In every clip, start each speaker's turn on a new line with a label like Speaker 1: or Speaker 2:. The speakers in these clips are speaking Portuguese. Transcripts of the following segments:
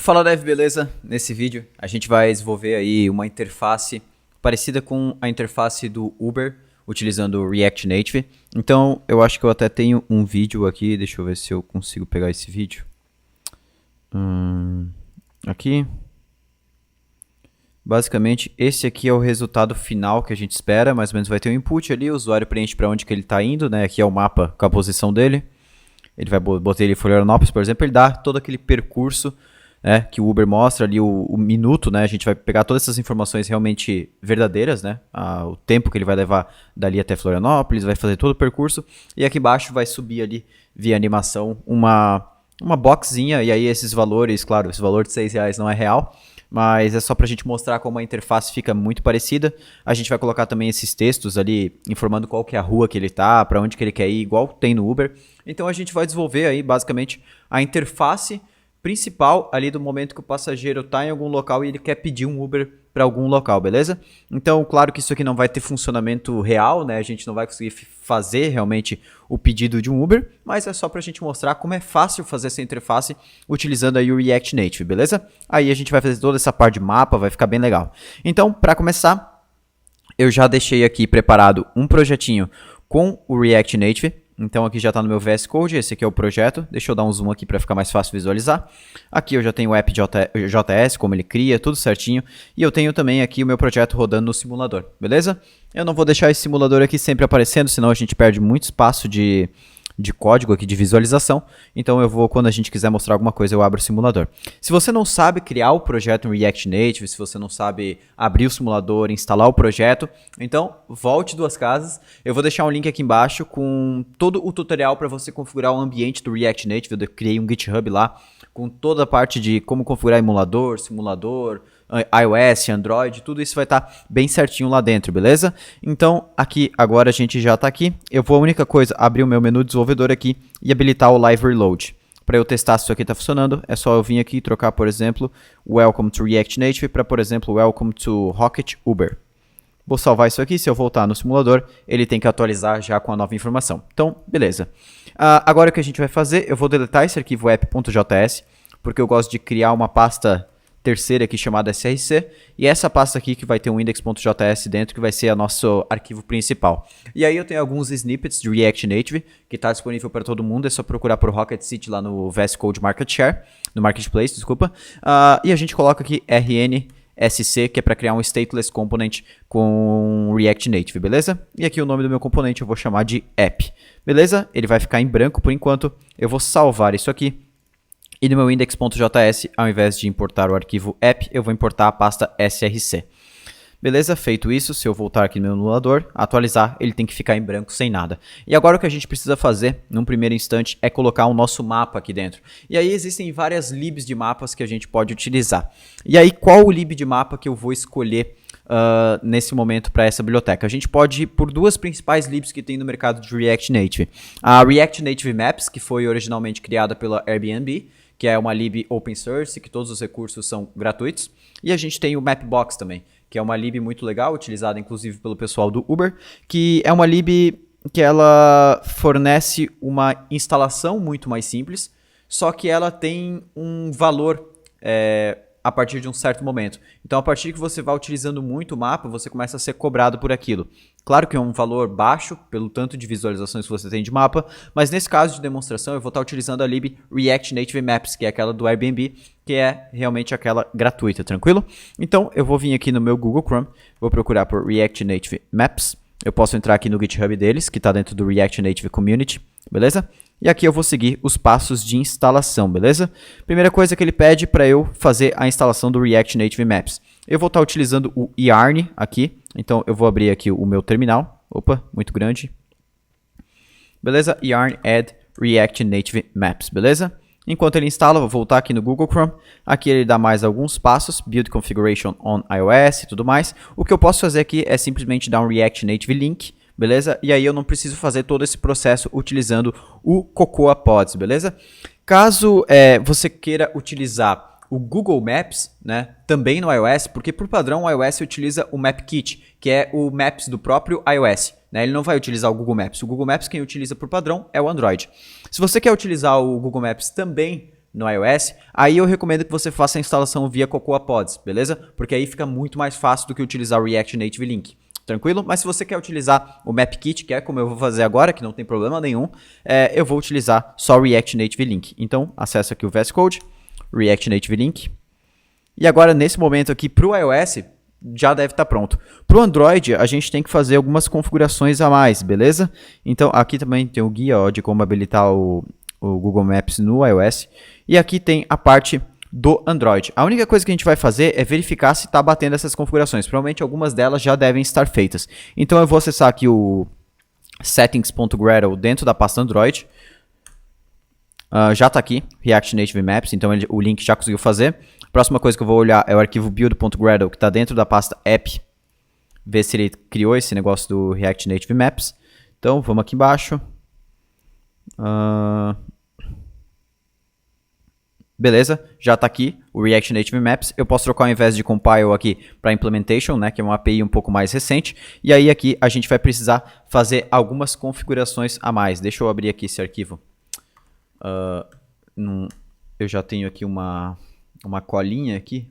Speaker 1: Fala Dev, beleza? Nesse vídeo a gente vai desenvolver aí uma interface parecida com a interface do Uber, utilizando o React Native. Então eu acho que eu até tenho um vídeo aqui, deixa eu ver se eu consigo pegar esse vídeo. Aqui. Basicamente esse aqui é o resultado final que a gente espera, mais ou menos vai ter um input ali, o usuário preenche para onde que ele está indo, né? Aqui é o mapa com a posição dele. Ele vai botar ele em Florianópolis, por exemplo, ele dá todo aquele percurso, né, que o Uber mostra ali, o minuto, né, a gente vai pegar todas essas informações realmente verdadeiras, né, o tempo que ele vai levar dali até Florianópolis, vai fazer todo o percurso, e aqui embaixo vai subir ali, via animação, uma boxinha, e aí esses valores, claro, esse valor de R$6 não é real, mas é só para a gente mostrar como a interface fica muito parecida. A gente vai colocar também esses textos ali, informando qual que é a rua que ele está, para onde que ele quer ir, igual tem no Uber. Então a gente vai desenvolver aí basicamente a interface principal ali do momento que o passageiro está em algum local e ele quer pedir um Uber para algum local, beleza? Então, claro que isso aqui não vai ter funcionamento real, né? A gente não vai conseguir fazer realmente o pedido de um Uber, mas é só para a gente mostrar como é fácil fazer essa interface utilizando aí o React Native, beleza? Aí a gente vai fazer toda essa parte de mapa, vai ficar bem legal. Então, para começar, eu já deixei aqui preparado um projetinho com o React Native. Então aqui já está no meu VS Code, esse aqui é o projeto. Deixa eu dar um zoom aqui para ficar mais fácil visualizar. Aqui eu já tenho o app.js, como ele cria, tudo certinho. E eu tenho também aqui o meu projeto rodando no simulador, beleza? Eu não vou deixar esse simulador aqui sempre aparecendo, senão a gente perde muito espaço de código aqui, de visualização. Então eu vou, quando a gente quiser mostrar alguma coisa, eu abro o simulador. Se você não sabe criar o projeto em React Native, se você não sabe abrir o simulador, instalar o projeto, então volte duas casas. Eu vou deixar um link aqui embaixo com todo o tutorial para você configurar o ambiente do React Native. Eu criei um GitHub lá com toda a parte de como configurar emulador, simulador, iOS, Android, tudo isso vai estar bem certinho lá dentro, beleza? Então, aqui, agora a gente já está aqui. Eu vou, a única coisa, abrir o meu menu desenvolvedor aqui e habilitar o Live Reload. Para eu testar se isso aqui está funcionando, é só eu vir aqui e trocar, por exemplo, Welcome to React Native para, por exemplo, Welcome to Rocket Uber. Vou salvar isso aqui, se eu voltar no simulador, ele tem que atualizar já com a nova informação. Então, beleza. Agora o que a gente vai fazer, eu vou deletar esse arquivo app.js, porque eu gosto de criar uma pasta terceira aqui chamada src, e essa pasta aqui que vai ter um index.js dentro, que vai ser o nosso arquivo principal. E aí eu tenho alguns snippets de React Native, que está disponível para todo mundo, é só procurar por Rocket City lá no VS Code Market Share, no Marketplace, desculpa. E a gente coloca aqui RNSC, que é para criar um stateless component com React Native, beleza? E aqui o nome do meu componente eu vou chamar de app, beleza? Ele vai ficar em branco por enquanto, eu vou salvar isso aqui. E no meu index.js, ao invés de importar o arquivo app, eu vou importar a pasta src. Beleza? Feito isso, se eu voltar aqui no meu emulador, atualizar, ele tem que ficar em branco sem nada. E agora o que a gente precisa fazer, num primeiro instante, é colocar o nosso mapa aqui dentro. E aí existem várias libs de mapas que a gente pode utilizar. E aí qual o lib de mapa que eu vou escolher nesse momento para essa biblioteca? A gente pode ir por duas principais libs que tem no mercado de React Native. A React Native Maps, que foi originalmente criada pela Airbnb, que é uma lib open source, que todos os recursos são gratuitos. E a gente tem o Mapbox também, que é uma lib muito legal, utilizada inclusive pelo pessoal do Uber, que é uma lib que ela fornece uma instalação muito mais simples, só que ela tem um valor a partir de um certo momento. Então, a partir que você vai utilizando muito o mapa, você começa a ser cobrado por aquilo. Claro que é um valor baixo, pelo tanto de visualizações que você tem de mapa, mas nesse caso de demonstração eu vou estar utilizando a lib React Native Maps, que é aquela do Airbnb, que é realmente aquela gratuita, tranquilo? Então, eu vou vir aqui no meu Google Chrome, vou procurar por React Native Maps. Eu posso entrar aqui no GitHub deles, que está dentro do React Native Community, beleza? E aqui eu vou seguir os passos de instalação, beleza? Primeira coisa que ele pede para eu fazer a instalação do React Native Maps. Eu vou estar utilizando o Yarn aqui, então eu vou abrir aqui o meu terminal. Opa, muito grande. Beleza? Yarn add React Native Maps, beleza? Enquanto ele instala, eu vou voltar aqui no Google Chrome. Aqui ele dá mais alguns passos, Build Configuration on iOS e tudo mais. O que eu posso fazer aqui é simplesmente dar um React Native Link, beleza? E aí eu não preciso fazer todo esse processo utilizando o Cocoa Pods, beleza? Caso você queira utilizar o Google Maps, né, também no iOS, porque por padrão o iOS utiliza o MapKit, que é o Maps do próprio iOS. Né? Ele não vai utilizar o Google Maps. O Google Maps quem utiliza por padrão é o Android. Se você quer utilizar o Google Maps também no iOS, aí eu recomendo que você faça a instalação via Cocoa Pods, beleza? Porque aí fica muito mais fácil do que utilizar o React Native Link. Tranquilo? Mas se você quer utilizar o MapKit, que é como eu vou fazer agora, que não tem problema nenhum, eu vou utilizar só o React Native Link. Então, acessa aqui o VS Code, React Native Link. E agora, nesse momento aqui, para o iOS, já deve estar pronto. Para o Android, a gente tem que fazer algumas configurações a mais, beleza? Então, aqui também tem o guia de como habilitar o Google Maps no iOS. E aqui tem a parte do Android. A única coisa que a gente vai fazer é verificar se está batendo essas configurações. Provavelmente algumas delas já devem estar feitas. Então eu vou acessar aqui o settings.gradle dentro da pasta Android. Já está aqui, React Native Maps, então o link já conseguiu fazer. A próxima coisa que eu vou olhar é o arquivo build.gradle, que está dentro da pasta app. Ver se ele criou esse negócio do React Native Maps. Então vamos aqui embaixo. Beleza, já está aqui o React Native Maps. Eu posso trocar ao invés de compile aqui para implementation, né, que é uma API um pouco mais recente. E aí aqui a gente vai precisar fazer algumas configurações a mais. Deixa eu abrir aqui esse arquivo. Eu já tenho aqui uma colinha aqui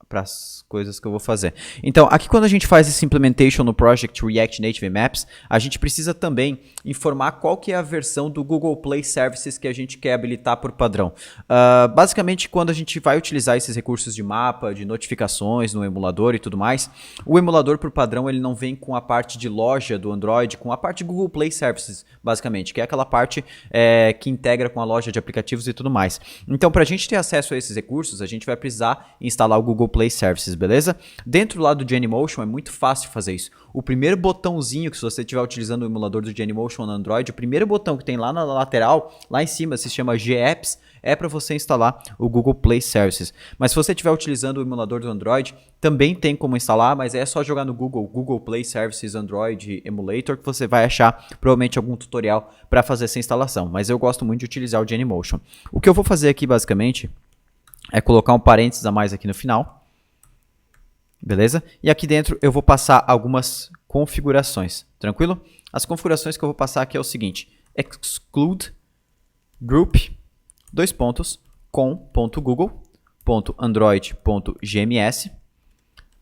Speaker 1: para as coisas que eu vou fazer. Então, aqui quando a gente faz esse implementation no project React Native Maps, a gente precisa também informar qual que é a versão do Google Play Services que a gente quer habilitar por padrão. Basicamente, quando a gente vai utilizar esses recursos de mapa, de notificações no emulador e tudo mais, o emulador por padrão ele não vem com a parte de loja do Android, com a parte de Google Play Services, basicamente, que é aquela parte que integra com a loja de aplicativos e tudo mais. Então, para a gente ter acesso a esses recursos, a gente vai precisar instalar o Google Play Services, beleza? Dentro do lado do Genymotion é muito fácil fazer isso. O primeiro botãozinho que se você estiver utilizando o emulador do Genymotion no Android, o primeiro botão que tem lá na lateral, lá em cima, se chama GApps, é para você instalar o Google Play Services. Mas se você estiver utilizando o emulador do Android, também tem como instalar, mas é só jogar no Google Play Services Android Emulator que você vai achar provavelmente algum tutorial para fazer essa instalação. Mas eu gosto muito de utilizar o Genymotion. O que eu vou fazer aqui basicamente é colocar um parênteses a mais aqui no final. Beleza? E aqui dentro eu vou passar algumas configurações, tranquilo? As configurações que eu vou passar aqui é o seguinte: exclude group, com.google.android.gms,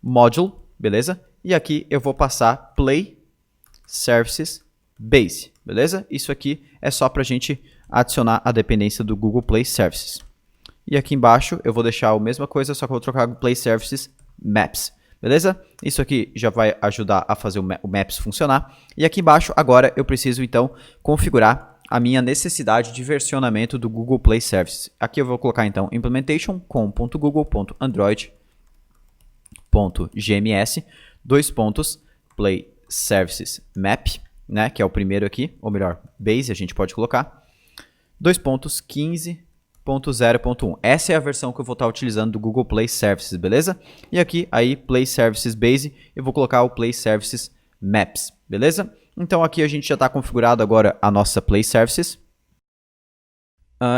Speaker 1: module, beleza? E aqui eu vou passar play services base, beleza? Isso aqui é só para a gente adicionar a dependência do Google Play Services. E aqui embaixo eu vou deixar a mesma coisa, só que eu vou trocar o Play Services Maps, beleza? Isso aqui já vai ajudar a fazer o Maps funcionar. E aqui embaixo, agora, eu preciso, então, configurar a minha necessidade de versionamento do Google Play Services. Aqui eu vou colocar, então, implementation com.google.android.gms, Play Services Map, né, que é o primeiro aqui, ou melhor, base, a gente pode colocar, 2.15.0.1. Essa é a versão que eu vou estar utilizando do Google Play Services, beleza? E aqui, aí, Play Services Base, eu vou colocar o Play Services Maps, beleza? Então aqui a gente já está configurado agora a nossa Play Services.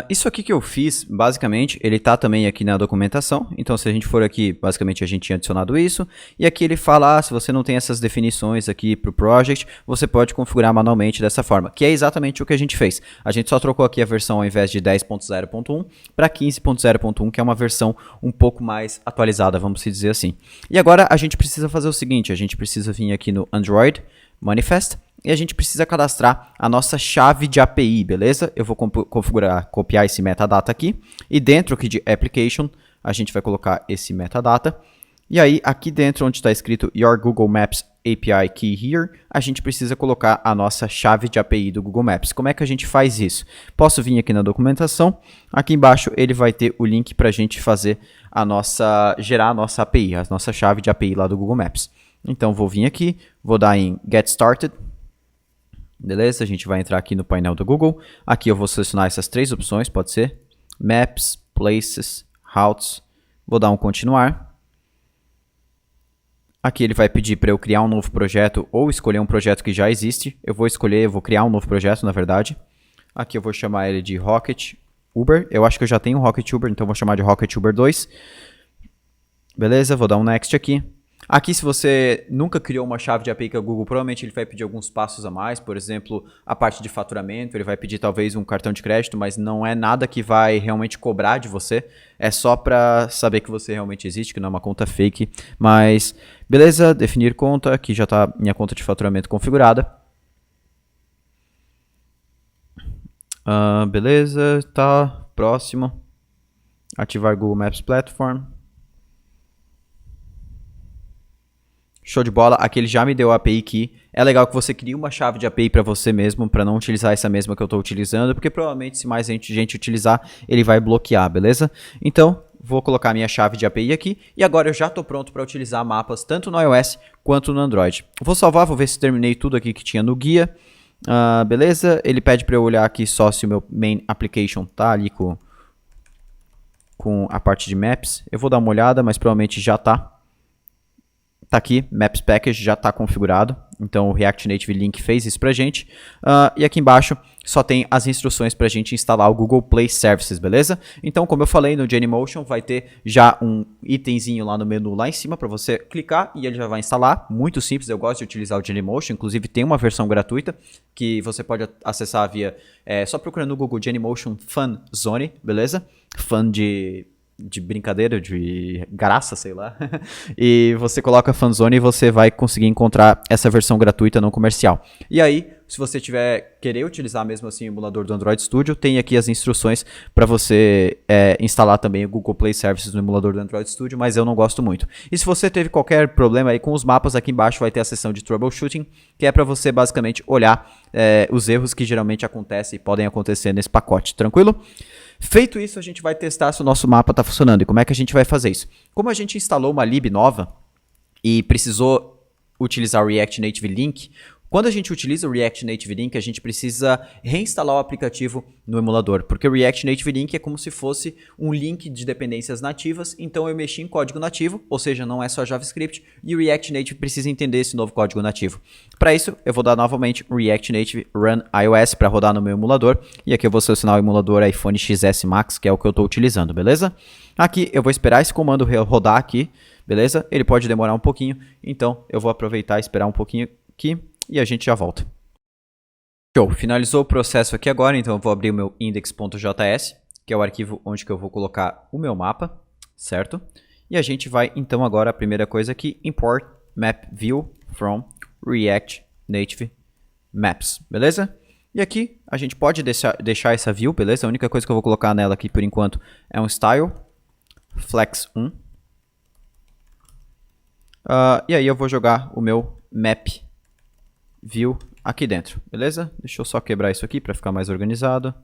Speaker 1: Isso aqui que eu fiz, basicamente, ele está também aqui na documentação. Então se a gente for aqui, basicamente a gente tinha adicionado isso. E aqui ele fala, se você não tem essas definições aqui para o project, você pode configurar manualmente dessa forma. Que é exatamente o que a gente fez. A gente só trocou aqui a versão ao invés de 10.0.1 para 15.0.1, que é uma versão um pouco mais atualizada, vamos dizer assim. E agora a gente precisa fazer o seguinte, a gente precisa vir aqui no Android Manifest. E a gente precisa cadastrar a nossa chave de API, beleza? Eu vou copiar esse metadata aqui. E dentro aqui de Application, a gente vai colocar esse metadata. E aí, aqui dentro onde está escrito Your Google Maps API Key Here, a gente precisa colocar a nossa chave de API do Google Maps. Como é que a gente faz isso? Posso vir aqui na documentação. Aqui embaixo ele vai ter o link para a gente fazer gerar a nossa API, a nossa chave de API lá do Google Maps. Então, vou vir aqui, vou dar em Get Started. Beleza, a gente vai entrar aqui no painel do Google. Aqui eu vou selecionar essas três opções, pode ser Maps, Places, Routes. Vou dar um continuar. Aqui ele vai pedir para eu criar um novo projeto ou escolher um projeto que já existe. Eu vou criar um novo projeto, na verdade. Aqui eu vou chamar ele de Rocket Uber. Eu acho que eu já tenho um Rocket Uber, então eu vou chamar de Rocket Uber 2. Beleza, vou dar um Next aqui. Aqui, se você nunca criou uma chave de API com a Google, provavelmente ele vai pedir alguns passos a mais, por exemplo, a parte de faturamento, ele vai pedir talvez um cartão de crédito, mas não é nada que vai realmente cobrar de você, é só para saber que você realmente existe, que não é uma conta fake, mas beleza, definir conta, aqui já está minha conta de faturamento configurada. Beleza, tá, próximo, ativar Google Maps Platform. Show de bola, aqui ele já me deu a API Key. É legal que você crie uma chave de API para você mesmo, para não utilizar essa mesma que eu estou utilizando, porque provavelmente se mais gente utilizar, ele vai bloquear, beleza? Então, vou colocar a minha chave de API aqui, e agora eu já estou pronto para utilizar mapas tanto no iOS quanto no Android. Vou salvar, vou ver se terminei tudo aqui que tinha no guia. Beleza, ele pede para eu olhar aqui só se o meu main application tá ali com a parte de Maps. Eu vou dar uma olhada, mas provavelmente já tá. Tá aqui, Maps Package já está configurado, então o React Native Link fez isso pra gente. E aqui embaixo só tem as instruções pra gente instalar o Google Play Services, beleza? Então, como eu falei, no Genymotion vai ter já um itemzinho lá no menu lá em cima para você clicar e ele já vai instalar. Muito simples, eu gosto de utilizar o Genymotion, inclusive tem uma versão gratuita que você pode acessar via, só procurando no Google Genymotion Fun Zone, beleza? Fun de brincadeira, de graça, sei lá. E você coloca Fanzone e você vai conseguir encontrar essa versão gratuita não comercial. E aí, se você querer utilizar mesmo assim o emulador do Android Studio, tem aqui as instruções para você instalar também o Google Play Services no emulador do Android Studio, mas eu não gosto muito. E se você teve qualquer problema aí com os mapas, aqui embaixo vai ter a seção de Troubleshooting, que é para você basicamente olhar os erros que geralmente acontecem e podem acontecer nesse pacote, tranquilo? Feito isso, a gente vai testar se o nosso mapa está funcionando. E como é que a gente vai fazer isso? Como a gente instalou uma lib nova e precisou utilizar o React Native Link, quando a gente utiliza o React Native Link, a gente precisa reinstalar o aplicativo no emulador, porque o React Native Link é como se fosse um link de dependências nativas, então eu mexi em código nativo, ou seja, não é só JavaScript, e o React Native precisa entender esse novo código nativo. Para isso, eu vou dar novamente o React Native Run iOS para rodar no meu emulador, e aqui eu vou selecionar o emulador iPhone XS Max, que é o que eu estou utilizando, beleza? Aqui eu vou esperar esse comando rodar aqui, beleza? Ele pode demorar um pouquinho, então eu vou aproveitar e esperar um pouquinho aqui, e a gente já volta. Show, finalizou o processo aqui agora, então eu vou abrir o meu index.js, que é o arquivo onde que eu vou colocar o meu mapa, certo? E a gente vai então agora, a primeira coisa aqui, import map view from React Native Maps, beleza? E aqui a gente pode deixar essa view, beleza? A única coisa que eu vou colocar nela aqui por enquanto é um style, flex 1. E aí eu vou jogar o meu map view aqui dentro, beleza? Deixa eu só quebrar isso aqui para ficar mais organizado.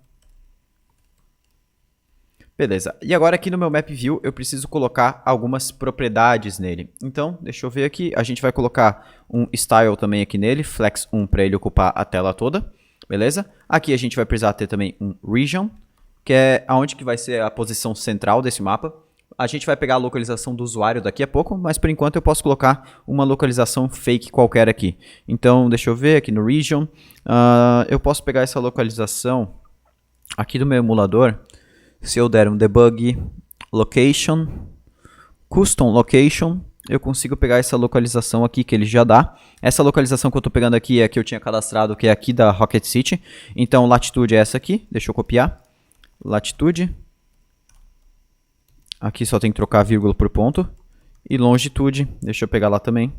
Speaker 1: Beleza, e agora aqui no meu map view eu preciso colocar algumas propriedades nele. Então, deixa eu ver aqui, a gente vai colocar um style também aqui nele, flex 1 para ele ocupar a tela toda, beleza? Aqui a gente vai precisar ter também um region, que é onde que vai ser a posição central desse mapa. A gente vai pegar a localização do usuário daqui a pouco, mas por enquanto eu posso colocar uma localização fake qualquer aqui. Então, deixa eu ver aqui no region. Eu posso pegar essa localização aqui do meu emulador. Se eu der um debug location, custom location, eu consigo pegar essa localização aqui que ele já dá. Essa localização que eu estou pegando aqui é a que eu tinha cadastrado, que é aqui da Rocket City. Então, latitude é essa aqui. Deixa eu copiar. Latitude. Aqui só tem que trocar a vírgula por ponto. E longitude, deixa eu pegar lá também.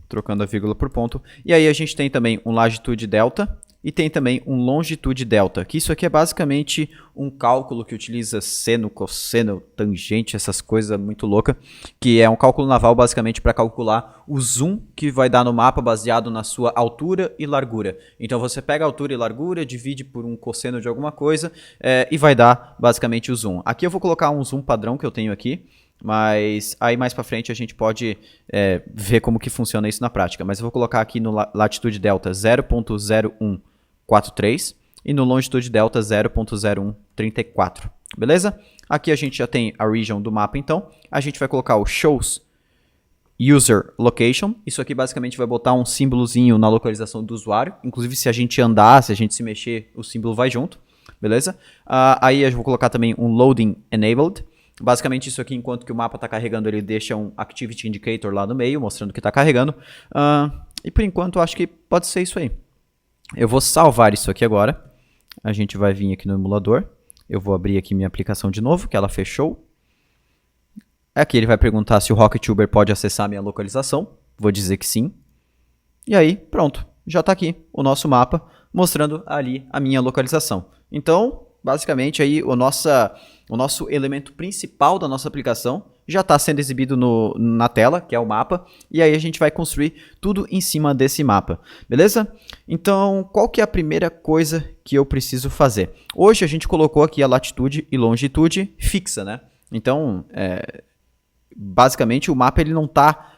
Speaker 1: Trocando a vírgula por ponto. E aí a gente tem também um latitude delta e tem também um longitude delta, que isso aqui é basicamente um cálculo que utiliza seno, cosseno, tangente, essas coisas muito loucas, que é um cálculo naval basicamente para calcular o zoom que vai dar no mapa baseado na sua altura e largura. Então você pega a altura e largura, divide por um cosseno de alguma coisa e vai dar basicamente o zoom. Aqui eu vou colocar um zoom padrão que eu tenho aqui, mas aí mais para frente a gente pode ver como que funciona isso na prática. Mas eu vou colocar aqui no latitude delta 0.0143 e no longitude delta 0.0134, beleza? Aqui a gente já tem a region do mapa, então a gente vai colocar o shows user location. Isso aqui basicamente vai botar um símbolozinho na localização do usuário. Inclusive se a gente andar, se a gente se mexer, o símbolo vai junto, beleza? Aí eu vou colocar também um loading enabled. Basicamente isso aqui, enquanto que o mapa está carregando, ele deixa um Activity Indicator lá no meio, mostrando que está carregando. E por enquanto, eu acho que pode ser isso aí. Eu vou salvar isso aqui agora. A gente vai vir aqui no emulador. Eu vou abrir aqui minha aplicação de novo, que ela fechou. Aqui ele vai perguntar se o RocketUber pode acessar a minha localização. Vou dizer que sim. E aí, pronto. Já está aqui o nosso mapa, mostrando ali a minha localização. Então, basicamente, aí o nosso elemento principal da nossa aplicação já está sendo exibido na tela, que é o mapa, e aí a gente vai construir tudo em cima desse mapa, beleza? Então, qual que é a primeira coisa que eu preciso fazer? Hoje a gente colocou aqui a latitude e longitude fixa, né? Então, basicamente o mapa ele não está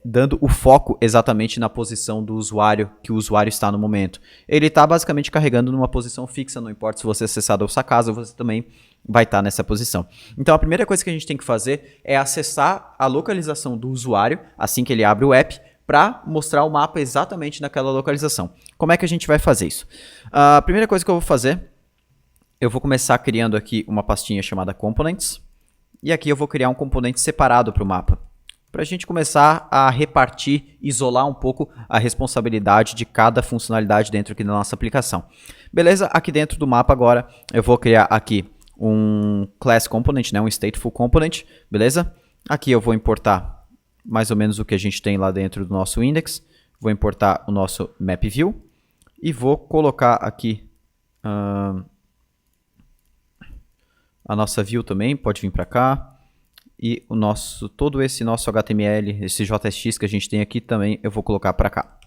Speaker 1: dando o foco exatamente na posição do usuário que o usuário está no momento. Ele está basicamente carregando numa posição fixa, não importa se você acessar da sua casa, você também vai estar nessa posição. Então a primeira coisa que a gente tem que fazer é acessar a localização do usuário, assim que ele abre o app, para mostrar o mapa exatamente naquela localização. Como é que a gente vai fazer isso? A primeira coisa que eu vou fazer, eu vou começar criando aqui uma pastinha chamada Components, e aqui eu vou criar um componente separado para o mapa, para a gente começar a repartir, isolar um pouco a responsabilidade de cada funcionalidade dentro aqui da nossa aplicação. Beleza? Aqui dentro do mapa agora eu vou criar aqui um Class Component, né? Um Stateful Component, beleza? Aqui eu vou importar mais ou menos o que a gente tem lá dentro do nosso index. Vou importar o nosso Map View e vou colocar aqui a nossa view também, pode vir para cá. E todo esse nosso HTML, esse JSX que a gente tem aqui também, eu vou colocar para cá.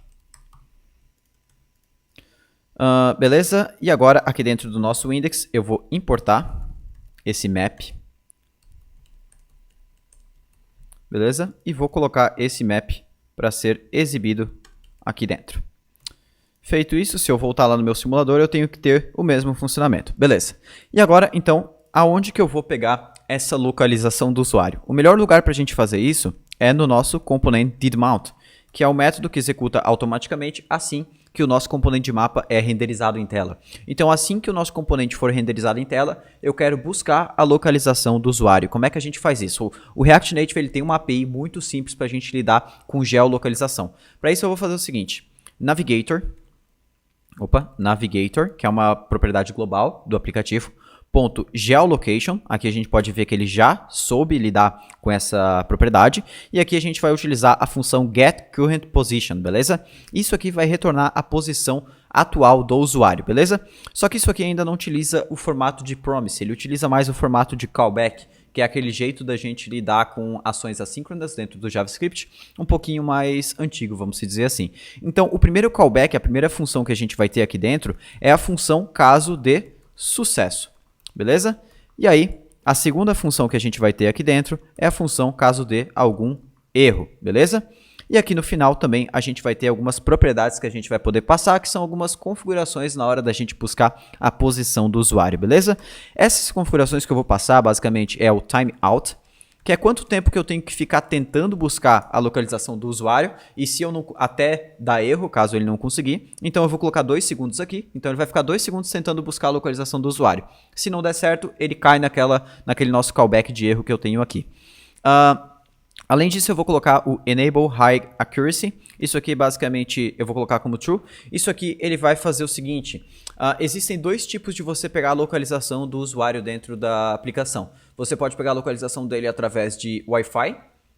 Speaker 1: Beleza? E agora, aqui dentro do nosso index, eu vou importar esse map. Beleza? E vou colocar esse map para ser exibido aqui dentro. Feito isso, se eu voltar lá no meu simulador, eu tenho que ter o mesmo funcionamento. Beleza. E agora, então, aonde que eu vou pegar essa localização do usuário? O melhor lugar para a gente fazer isso é no nosso componente didMount, que é o método que executa automaticamente assim que o nosso componente de mapa é renderizado em tela. Então, assim que o nosso componente for renderizado em tela, eu quero buscar a localização do usuário. Como é que a gente faz isso? O React Native ele tem uma API muito simples para a gente lidar com geolocalização. Para isso, eu vou fazer o seguinte: Navigator, que é uma propriedade global do aplicativo, .geolocation, aqui a gente pode ver que ele já soube lidar com essa propriedade, e aqui a gente vai utilizar a função getCurrentPosition, beleza? Isso aqui vai retornar a posição atual do usuário, beleza? Só que isso aqui ainda não utiliza o formato de promise, ele utiliza mais o formato de callback, que é aquele jeito da gente lidar com ações assíncronas dentro do JavaScript, um pouquinho mais antigo, vamos dizer assim. Então, o primeiro callback, a primeira função que a gente vai ter aqui dentro, é a função caso de sucesso. Beleza? E aí, a segunda função que a gente vai ter aqui dentro é a função caso dê algum erro, beleza? E aqui no final também a gente vai ter algumas propriedades que a gente vai poder passar, que são algumas configurações na hora da gente buscar a posição do usuário, beleza? Essas configurações que eu vou passar, basicamente, é o timeout, que é quanto tempo que eu tenho que ficar tentando buscar a localização do usuário, e se eu não, até dar erro, caso ele não conseguir, então eu vou colocar 2 segundos aqui, então ele vai ficar 2 segundos tentando buscar a localização do usuário. Se não der certo, ele cai naquele nosso callback de erro que eu tenho aqui. Além disso, eu vou colocar o Enable High Accuracy. Isso aqui, basicamente, eu vou colocar como True. Isso aqui, ele vai fazer o seguinte. Existem dois tipos de você pegar a localização do usuário dentro da aplicação. Você pode pegar a localização dele através de Wi-Fi,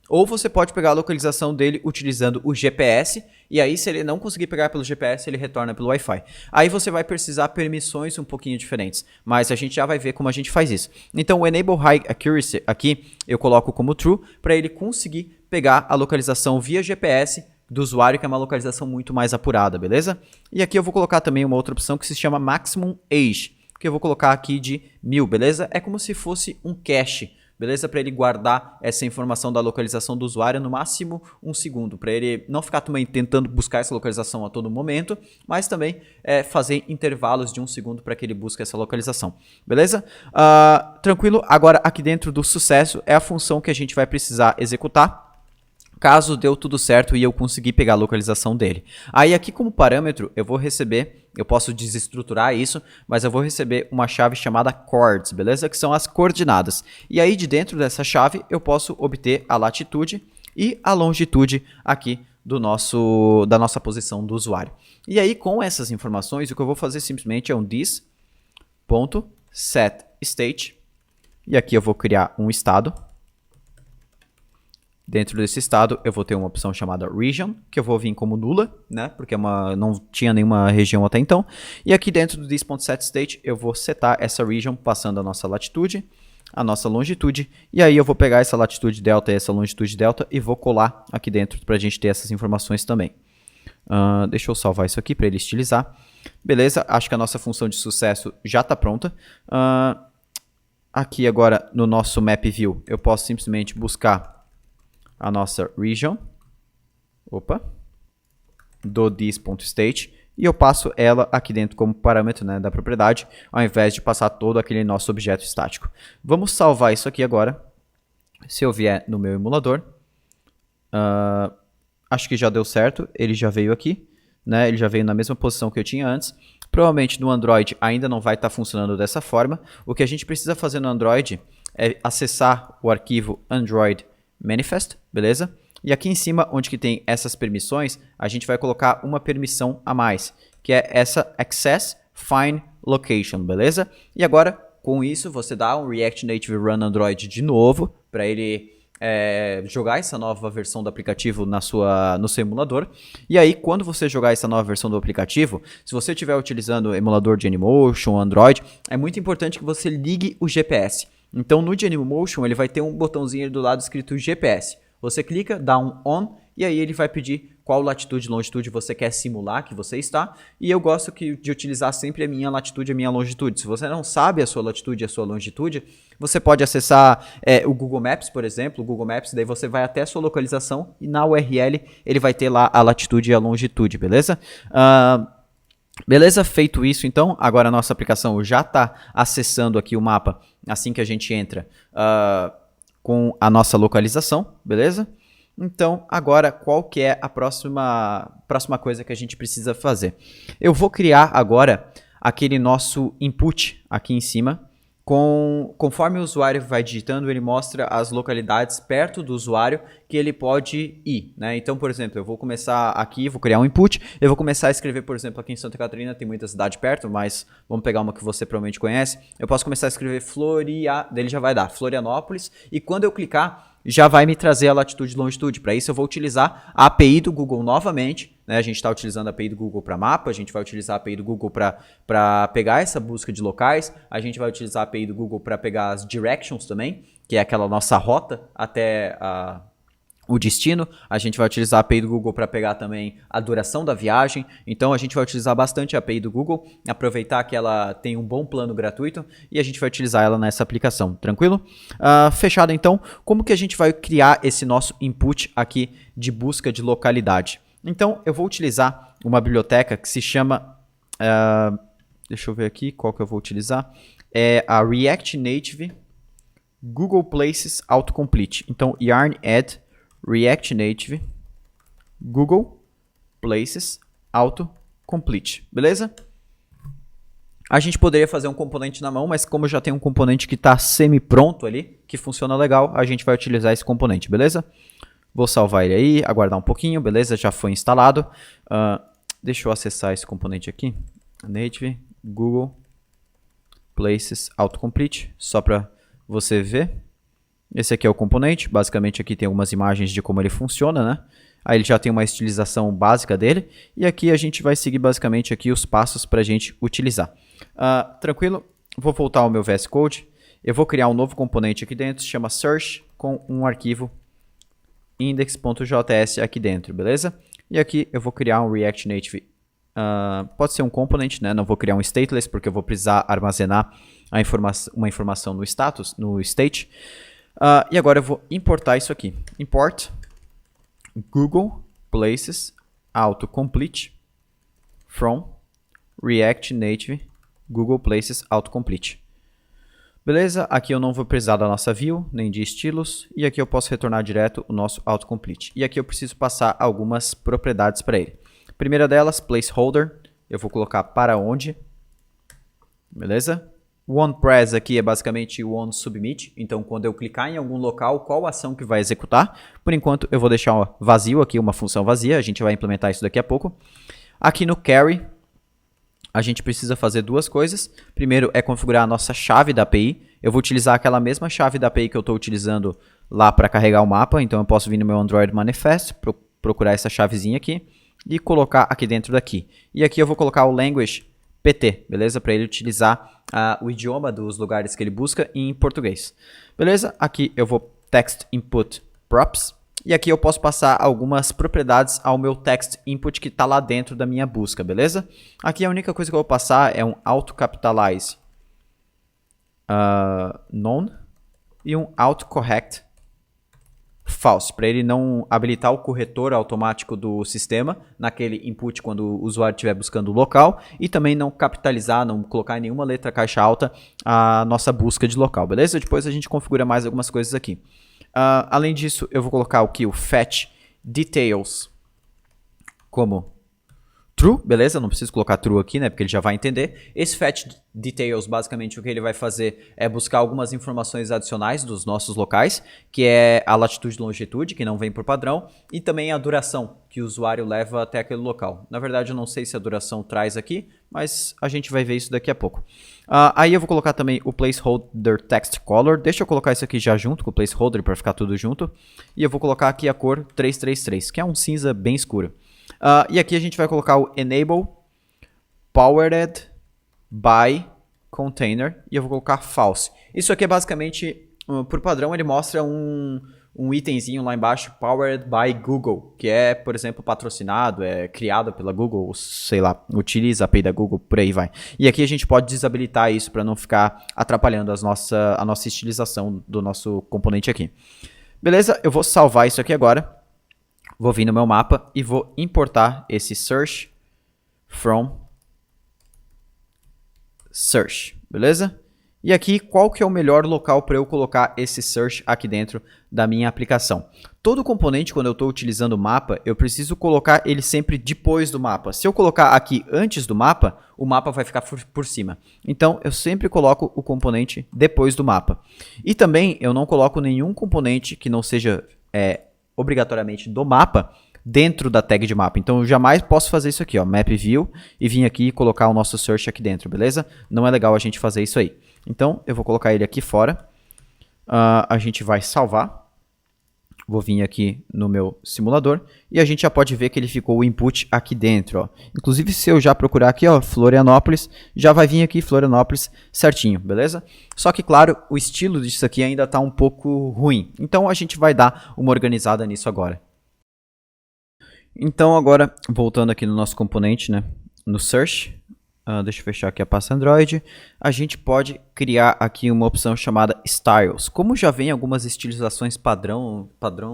Speaker 1: ou você pode pegar a localização dele utilizando o GPS, e aí se ele não conseguir pegar pelo GPS, ele retorna pelo Wi-Fi. Aí você vai precisar permissões um pouquinho diferentes, mas a gente já vai ver como a gente faz isso. Então o Enable High Accuracy aqui eu coloco como True, para ele conseguir pegar a localização via GPS do usuário, que é uma localização muito mais apurada, beleza? E aqui eu vou colocar também uma outra opção que se chama Maximum Age, que eu vou colocar aqui de 1000, beleza? É como se fosse um cache, beleza? Para ele guardar essa informação da localização do usuário no máximo 1 segundo, para ele não ficar também tentando buscar essa localização a todo momento, mas também fazer intervalos de 1 segundo para que ele busque essa localização, beleza? Tranquilo? Agora aqui dentro do sucesso é a função que a gente vai precisar executar caso deu tudo certo e eu conseguir pegar a localização dele. Aí aqui como parâmetro eu vou receber, eu posso desestruturar isso, mas eu vou receber uma chave chamada coords, beleza? Que são as coordenadas. E aí de dentro dessa chave eu posso obter a latitude e a longitude aqui da nossa posição do usuário. E aí com essas informações o que eu vou fazer simplesmente é um this.setState e aqui eu vou criar um estado. Dentro desse estado, eu vou ter uma opção chamada Region, que eu vou vir como nula, né? Porque não tinha nenhuma região até então. E aqui dentro do this.setState, eu vou setar essa region passando a nossa latitude, a nossa longitude. E aí eu vou pegar essa latitude delta e essa longitude delta e vou colar aqui dentro para a gente ter essas informações também. Deixa eu salvar isso aqui para ele estilizar. Beleza, acho que a nossa função de sucesso já está pronta. Aqui agora no nosso Map View, eu posso simplesmente buscar a nossa region, do this.state, e eu passo ela aqui dentro como parâmetro, né, da propriedade, ao invés de passar todo aquele nosso objeto estático. Vamos salvar isso aqui agora. Se eu vier no meu emulador, acho que já deu certo, ele já veio aqui, né, ele já veio na mesma posição que eu tinha antes. Provavelmente no Android ainda não vai estar funcionando dessa forma. O que a gente precisa fazer no Android é acessar o arquivo Android Manifest, beleza? E aqui em cima, onde que tem essas permissões, a gente vai colocar uma permissão a mais, que é essa Access Find Location, beleza? E agora, com isso, você dá um React Native Run Android de novo, para ele jogar essa nova versão do aplicativo no seu emulador. E aí, quando você jogar essa nova versão do aplicativo, se você estiver utilizando o emulador de Genymotion, Android, é muito importante que você ligue o GPS. Então no Genymotion ele vai ter um botãozinho do lado escrito GPS. Você clica, dá um on e aí ele vai pedir qual latitude e longitude você quer simular que você está. E eu gosto de utilizar sempre a minha latitude e a minha longitude. Se você não sabe a sua latitude e a sua longitude, você pode acessar o Google Maps, por exemplo. O Google Maps, daí você vai até a sua localização e na URL ele vai ter lá a latitude e a longitude, beleza? Beleza, feito isso então, agora a nossa aplicação já está acessando aqui o mapa assim que a gente entra com a nossa localização, beleza? Então agora qual que é a próxima coisa que a gente precisa fazer? Eu vou criar agora aquele nosso input aqui em cima. Conforme o usuário vai digitando, ele mostra as localidades perto do usuário que ele pode ir, né? Então, por exemplo, eu vou começar aqui, vou criar um input, eu vou começar a escrever, por exemplo, aqui em Santa Catarina, tem muita cidade perto, mas vamos pegar uma que você provavelmente conhece. Eu posso começar a escrever dele já vai dar Florianópolis, e quando eu clicar, já vai me trazer a latitude e longitude. Para isso eu vou utilizar a API do Google novamente, né? A gente está utilizando a API do Google para mapa, a gente vai utilizar a API do Google para pegar essa busca de locais, a gente vai utilizar a API do Google para pegar as directions também, que é aquela nossa rota até o destino. A gente vai utilizar a API do Google para pegar também a duração da viagem. Então a gente vai utilizar bastante a API do Google, aproveitar que ela tem um bom plano gratuito e a gente vai utilizar ela nessa aplicação, tranquilo? Fechado então, como que a gente vai criar esse nosso input aqui de busca de localidade? Então eu vou utilizar uma biblioteca que se chama, deixa eu ver aqui qual que eu vou utilizar, é a React Native Google Places Autocomplete. Então yarn add React Native Google Places Autocomplete, beleza? A gente poderia fazer um componente na mão, mas como já tem um componente que está semi-pronto ali, que funciona legal, a gente vai utilizar esse componente, beleza? Vou salvar ele aí, aguardar um pouquinho, beleza? Já foi instalado. Deixa eu acessar esse componente aqui. Native Google Places Autocomplete, só para você ver. Esse aqui é o componente, basicamente aqui tem algumas imagens de como ele funciona, né? Aí ele já tem uma estilização básica dele, e aqui a gente vai seguir basicamente aqui os passos para a gente utilizar. Tranquilo? Vou voltar ao meu VS Code, eu vou criar um novo componente aqui dentro, se chama search, com um arquivo index.js aqui dentro, beleza? E aqui eu vou criar um React Native, pode ser um component, né? Não vou criar um stateless, porque eu vou precisar armazenar uma informação no status, no state. E agora eu vou importar isso aqui. Import Google Places Autocomplete from React Native Google Places Autocomplete. Beleza? Aqui eu não vou precisar da nossa view, nem de estilos, e aqui eu posso retornar direto o nosso autocomplete. E aqui eu preciso passar algumas propriedades para ele. Primeira delas, placeholder, eu vou colocar para onde, beleza? O onPress aqui é basicamente o onSubmit, então quando eu clicar em algum local, qual ação que vai executar. Por enquanto eu vou deixar vazio aqui, uma função vazia, a gente vai implementar isso daqui a pouco. Aqui no carry, a gente precisa fazer duas coisas. Primeiro é configurar a nossa chave da API. Eu vou utilizar aquela mesma chave da API que eu estou utilizando lá para carregar o mapa, então eu posso vir no meu Android Manifest, procurar essa chavezinha aqui e colocar aqui dentro daqui. E aqui eu vou colocar o language PT, beleza? Para ele utilizar o idioma dos lugares que ele busca em português. Beleza? Aqui eu vou text input props. E aqui eu posso passar algumas propriedades ao meu text input que está lá dentro da minha busca, beleza? Aqui a única coisa que eu vou passar é um autocapitalize none e um autocorrect false, para ele não habilitar o corretor automático do sistema naquele input quando o usuário estiver buscando o local e também não capitalizar, não colocar em nenhuma letra caixa alta a nossa busca de local, beleza? Depois a gente configura mais algumas coisas aqui. Além disso, eu vou colocar aqui o fetch details como true, beleza? Não preciso colocar true aqui, né? Porque ele já vai entender. Esse fetch details, basicamente, o que ele vai fazer é buscar algumas informações adicionais dos nossos locais, que é a latitude e longitude, que não vem por padrão, e também a duração que o usuário leva até aquele local. Na verdade, eu não sei se a duração traz aqui, mas a gente vai ver isso daqui a pouco. Aí eu vou colocar também o placeholder text color. Deixa eu colocar isso aqui já junto com o placeholder para ficar tudo junto. E eu vou colocar aqui a cor 333, que é um cinza bem escuro. E aqui a gente vai colocar o enable powered by container e eu vou colocar false. Isso aqui é basicamente, por padrão, ele mostra um itemzinho lá embaixo, powered by Google, que é, por exemplo, patrocinado, é criado pela Google, sei lá, utiliza a API da Google, por aí vai. E aqui a gente pode desabilitar isso para não ficar atrapalhando a nossa estilização do nosso componente aqui. Beleza? Eu vou salvar isso aqui agora. Vou vir no meu mapa e vou importar esse search from search, beleza? E aqui, qual que é o melhor local para eu colocar esse search aqui dentro da minha aplicação? Todo componente, quando eu estou utilizando o mapa, eu preciso colocar ele sempre depois do mapa. Se eu colocar aqui antes do mapa, o mapa vai ficar por cima. Então, eu sempre coloco o componente depois do mapa. E também, eu não coloco nenhum componente que não seja obrigatoriamente do mapa dentro da tag de mapa. Então eu jamais posso fazer isso aqui, ó, map view, e vir aqui e colocar o nosso search aqui dentro, beleza? Não é legal a gente fazer isso aí. Então eu vou colocar ele aqui fora. A gente vai salvar. Vou vir aqui no meu simulador e a gente já pode ver que ele ficou o input aqui dentro, ó. Inclusive se eu já procurar aqui, ó, Florianópolis, já vai vir aqui Florianópolis certinho, beleza? Só que claro, o estilo disso aqui ainda está um pouco ruim. Então a gente vai dar uma organizada nisso agora. Então agora, voltando aqui no nosso componente, né, no search, deixa eu fechar aqui a pasta Android, a gente pode criar aqui uma opção chamada Styles. Como já vem algumas estilizações padrão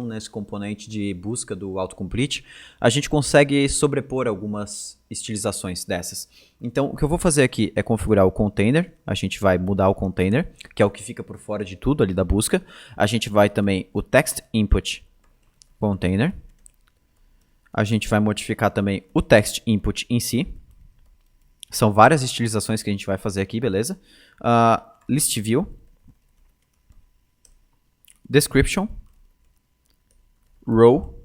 Speaker 1: nesse componente de busca do autocomplete, a gente consegue sobrepor algumas estilizações dessas. Então o que eu vou fazer aqui é configurar o container, a gente vai mudar o container, que é o que fica por fora de tudo ali da busca. A gente vai também o text input container. A gente vai modificar também o text input em si. São várias estilizações que a gente vai fazer aqui, beleza? List view. Description. Row.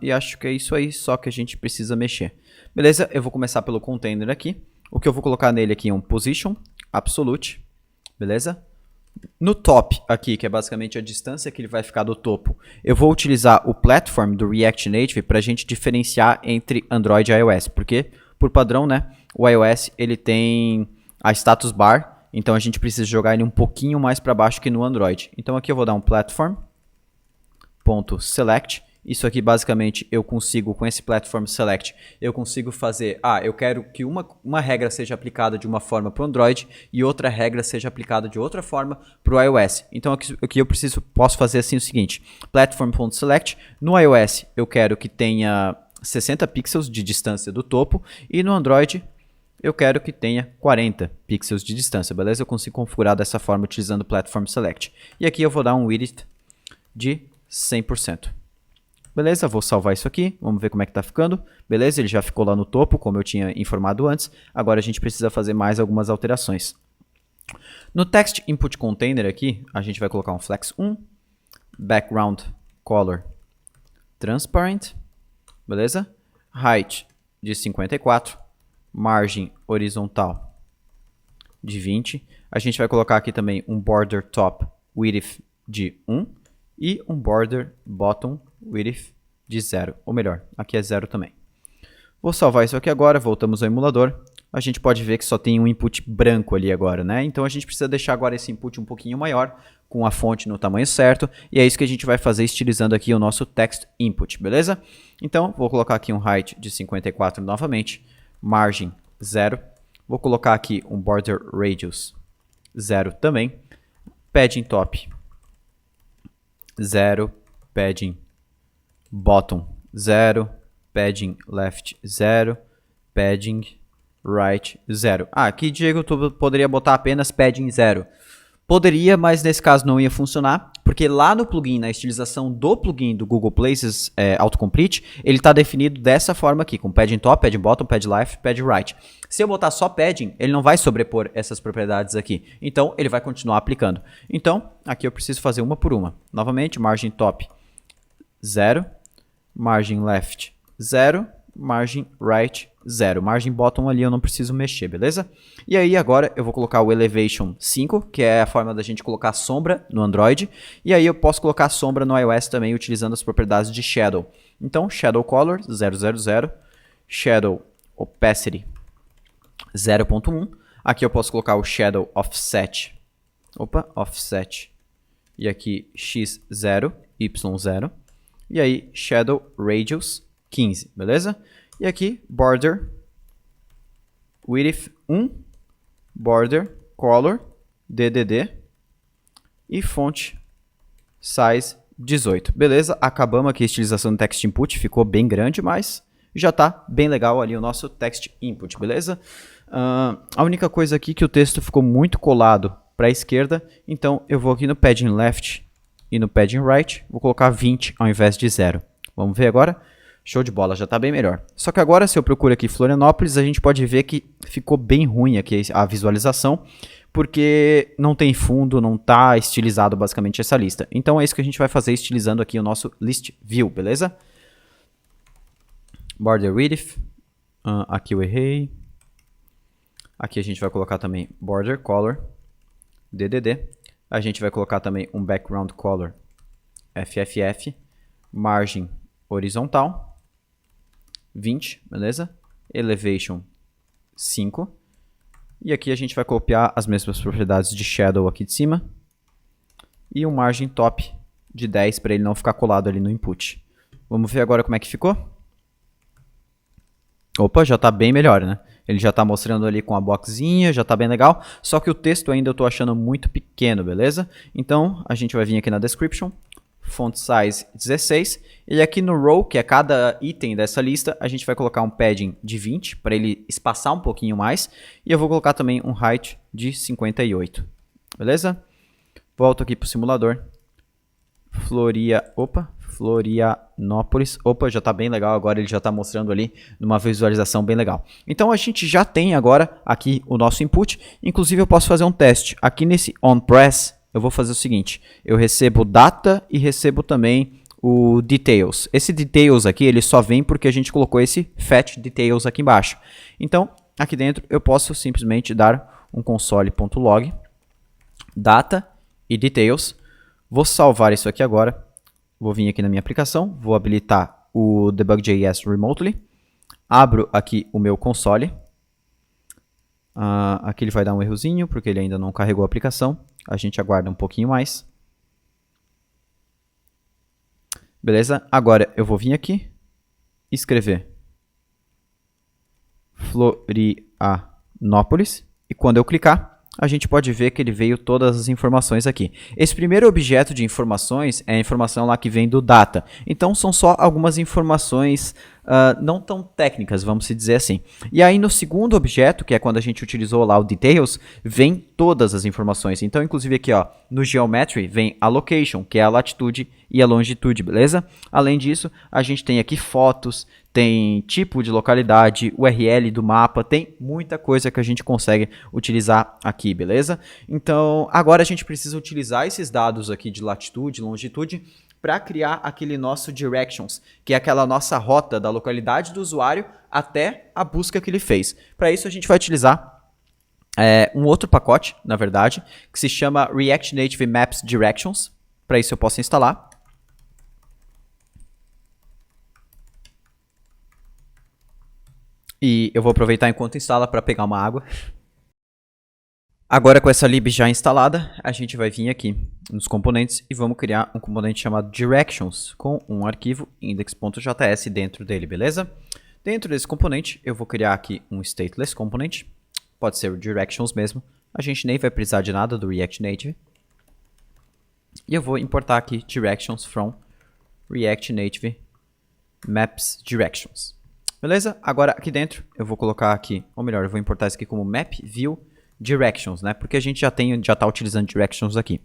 Speaker 1: E acho que é isso aí, só que a gente precisa mexer. Beleza? Eu vou começar pelo container aqui. O que eu vou colocar nele aqui é um position absolute. Beleza? No top aqui, que é basicamente a distância que ele vai ficar do topo, eu vou utilizar o platform do React Native para a gente diferenciar entre Android e iOS, porque por padrão, né, o iOS ele tem a status bar, então a gente precisa jogar ele um pouquinho mais para baixo que no Android. Então aqui eu vou dar um platform.select. Isso aqui basicamente eu consigo, com esse platform select, eu consigo fazer, eu quero que uma regra seja aplicada de uma forma para o Android e outra regra seja aplicada de outra forma para o iOS. Então aqui eu posso fazer assim o seguinte, platform.select, no iOS eu quero que tenha 60 pixels de distância do topo e no Android eu quero que tenha 40 pixels de distância, beleza? Eu consigo configurar dessa forma utilizando o Platform Select. E aqui eu vou dar um width de 100%. Beleza, vou salvar isso aqui, vamos ver como é que tá ficando. Beleza, ele já ficou lá no topo, como eu tinha informado antes. Agora a gente precisa fazer mais algumas alterações. No Text Input Container aqui, a gente vai colocar um Flex 1, Background Color Transparent, beleza? Height de 54, margem horizontal de 20. A gente vai colocar aqui também um Border Top Width de 1 e um Border Bottom Width de 0, ou melhor, aqui é 0 também. Vou salvar isso aqui agora, voltamos ao emulador. A gente pode ver que só tem um input branco ali agora, né? Então a gente precisa deixar agora esse input um pouquinho maior, com a fonte no tamanho certo, e é isso que a gente vai fazer estilizando aqui o nosso text input, beleza? Então vou colocar aqui um height de 54 novamente, margem 0, vou colocar aqui um border radius 0 também, padding top 0, padding bottom 0, padding left 0, padding right 0. Ah, aqui, Diego, tu poderia botar apenas padding 0. Poderia, mas nesse caso não ia funcionar, porque lá no plugin, na estilização do plugin do Google Places Autocomplete, ele está definido dessa forma aqui, com padding top, padding bottom, padding left, padding right. Se eu botar só padding, ele não vai sobrepor essas propriedades aqui, então ele vai continuar aplicando. Então, aqui eu preciso fazer uma por uma. Novamente, margem top 0, margem left 0, margem right 0. Margem bottom ali eu não preciso mexer, beleza? E aí agora eu vou colocar o Elevation 5, que é a forma da gente colocar sombra no Android. E aí eu posso colocar sombra no iOS também utilizando as propriedades de Shadow. Então, Shadow Color 000, Shadow Opacity 0.1. Aqui eu posso colocar o Shadow Offset. Offset. E aqui X0, Y0. E aí Shadow Radius 15, beleza? E aqui, Border Width 1, Border Color DDD e Font Size 18. Beleza? Acabamos aqui a estilização do Text Input, ficou bem grande, mas já está bem legal ali o nosso Text Input, beleza? A única coisa aqui é que o texto ficou muito colado para a esquerda, então eu vou aqui no Padding Left e no Padding Right, vou colocar 20 ao invés de 0. Vamos ver agora? Show de bola, já está bem melhor. Só que agora, se eu procuro aqui Florianópolis, a gente pode ver que ficou bem ruim aqui a visualização, porque não tem fundo, não está estilizado basicamente essa lista. Então é isso que a gente vai fazer estilizando aqui o nosso List View, beleza? Border Width, aqui eu errei. Aqui a gente vai colocar também Border Color, DDD. A gente vai colocar também um Background Color, FFF. Margem horizontal 20, beleza? Elevation 5. E aqui a gente vai copiar as mesmas propriedades de Shadow aqui de cima. E um margem top de 10 para ele não ficar colado ali no input. Vamos ver agora como é que ficou? Opa, já está bem melhor, né? Ele já está mostrando ali com a boxinha, já está bem legal. Só que o texto ainda eu estou achando muito pequeno, beleza? Então a gente vai vir aqui na description. Font size 16, e aqui no row, que é cada item dessa lista, a gente vai colocar um padding de 20, para ele espaçar um pouquinho mais, e eu vou colocar também um height de 58, beleza? Volto aqui para o simulador, Florianópolis, já está bem legal agora, ele já está mostrando ali numa visualização bem legal. Então a gente já tem agora aqui o nosso input, inclusive eu posso fazer um teste, aqui nesse onPress, eu vou fazer o seguinte, eu recebo data e recebo também o details. Esse details aqui, ele só vem porque a gente colocou esse fetch details aqui embaixo. Então, aqui dentro eu posso simplesmente dar um console.log, data e details. Vou salvar isso aqui agora. Vou vir aqui na minha aplicação, vou habilitar o Debug.js Remotely. Abro aqui o meu console. Aqui ele vai dar um errozinho porque ele ainda não carregou a aplicação. A gente aguarda um pouquinho mais. Beleza? Agora eu vou vir aqui, escrever Florianópolis. E quando eu clicar, a gente pode ver que ele veio todas as informações aqui. Esse primeiro objeto de informações é a informação lá que vem do data. Então, são só algumas informações não tão técnicas, vamos dizer assim. E aí, no segundo objeto, que é quando a gente utilizou lá o details, vem todas as informações. Então, inclusive aqui, ó, no geometry, vem a location, que é a latitude e a longitude, beleza? Além disso, a gente tem aqui fotos, tem tipo de localidade, URL do mapa, tem muita coisa que a gente consegue utilizar aqui, beleza? Então, agora a gente precisa utilizar esses dados aqui de latitude, longitude, para criar aquele nosso directions, que é aquela nossa rota da localidade do usuário até a busca que ele fez. Para isso, a gente vai utilizar um outro pacote, na verdade, que se chama React Native Maps Directions. Para isso, eu posso instalar. E eu vou aproveitar enquanto instala para pegar uma água. Agora com essa lib já instalada, a gente vai vir aqui nos componentes e vamos criar um componente chamado Directions com um arquivo index.js dentro dele, beleza? Dentro desse componente eu vou criar aqui um stateless component, pode ser o Directions mesmo, a gente nem vai precisar de nada do React Native. E eu vou importar aqui Directions from React Native Maps Directions. Beleza? Agora aqui dentro eu vou colocar aqui, ou melhor, eu vou importar isso aqui como map view directions, né? Porque a gente já está utilizando directions aqui.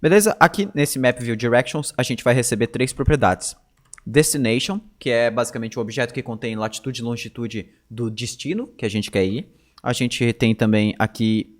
Speaker 1: Beleza? Aqui nesse map view directions a gente vai receber três propriedades. Destination, que é basicamente o objeto que contém latitude e longitude do destino que a gente quer ir. A gente tem também aqui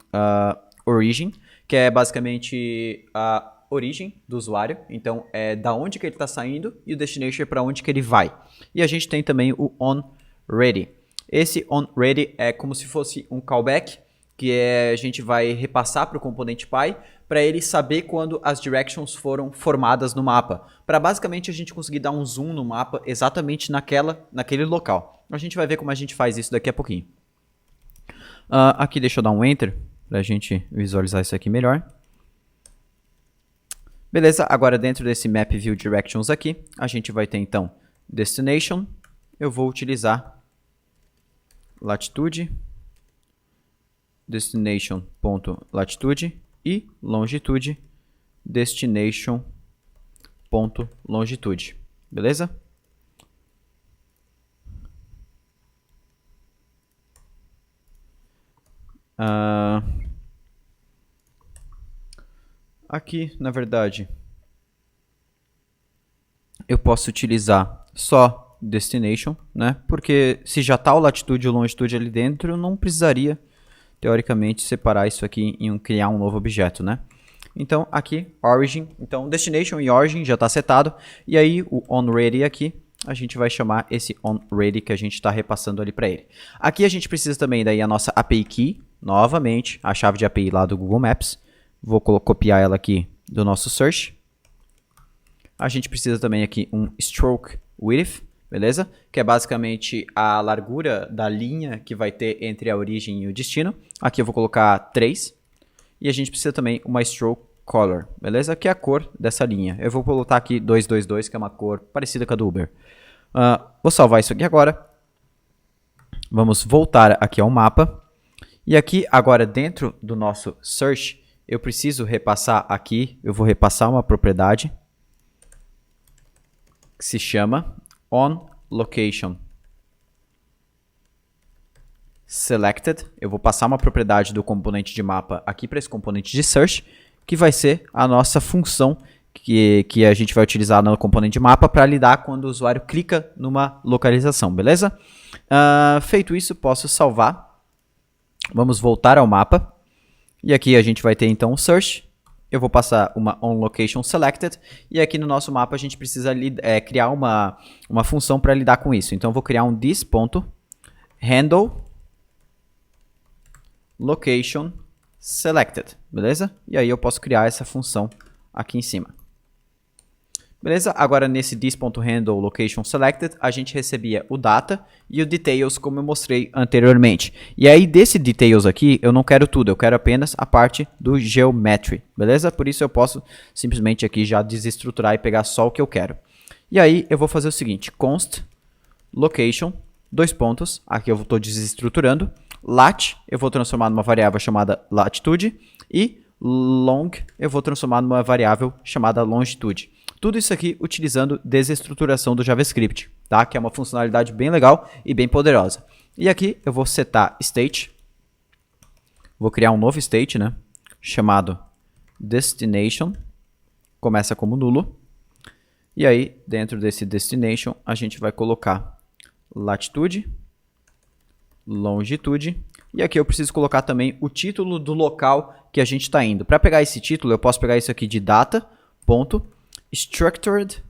Speaker 1: origin, que é basicamente a origem do usuário, então é da onde que ele está saindo, e o destination é para onde que ele vai. E a gente tem também o onReady. Esse onReady é como se fosse um callback, que a gente vai repassar para o componente Py, para ele saber quando as directions foram formadas no mapa, para basicamente a gente conseguir dar um zoom no mapa exatamente naquele local. A gente vai ver como a gente faz isso daqui a pouquinho. Aqui deixa eu dar um Enter, para a gente visualizar isso aqui melhor. Beleza, agora dentro desse Map View Directions aqui, a gente vai ter então Destination, eu vou utilizar latitude, destination.latitude e longitude, destination.longitude, beleza? Aqui, na verdade, eu posso utilizar só destination, né? Porque se já está o latitude e o longitude ali dentro, eu não precisaria, teoricamente, separar isso aqui e criar um novo objeto, né? Então, aqui, origin. Então, destination e origin já está setado. E aí, o onReady aqui, a gente vai chamar esse onReady que a gente está repassando ali para ele. Aqui a gente precisa também daí a nossa API Key, novamente, a chave de API lá do Google Maps. Vou copiar ela aqui do nosso search. A gente precisa também aqui um stroke width, beleza? Que é basicamente a largura da linha que vai ter entre a origem e o destino. Aqui eu vou colocar 3. E a gente precisa também uma stroke color, beleza? Que é a cor dessa linha. Eu vou botar aqui 222, que é uma cor parecida com a do Uber. Vou salvar isso aqui agora. Vamos voltar aqui ao mapa. E aqui agora dentro do nosso search, eu preciso repassar aqui, eu vou repassar uma propriedade que se chama onLocation selected. Eu vou passar uma propriedade do componente de mapa aqui para esse componente de search, que vai ser a nossa função que a gente vai utilizar no componente de mapa para lidar quando o usuário clica numa localização, beleza? Feito isso, posso salvar. Vamos voltar ao mapa. E aqui a gente vai ter então o search. Eu vou passar uma onLocationSelected. E aqui no nosso mapa a gente precisa criar uma função para lidar com isso. Então eu vou criar um this.handle location selected, beleza? E aí eu posso criar essa função aqui em cima. Beleza? Agora nesse this.handle location selected, a gente recebia o data e o details como eu mostrei anteriormente. E aí desse details aqui, eu não quero tudo, eu quero apenas a parte do geometry, beleza? Por isso eu posso simplesmente aqui já desestruturar e pegar só o que eu quero. E aí eu vou fazer o seguinte, const location, 2 pontos, aqui eu estou desestruturando, lat eu vou transformar numa variável chamada latitude e long eu vou transformar numa variável chamada longitude. Tudo isso aqui utilizando desestruturação do JavaScript, tá? Que é uma funcionalidade bem legal e bem poderosa. E aqui eu vou setar state, vou criar um novo state, né? Chamado destination, começa como nulo. E aí, dentro desse destination, a gente vai colocar latitude, longitude, e aqui eu preciso colocar também o título do local que a gente está indo. Para pegar esse título, eu posso pegar isso aqui de data.structured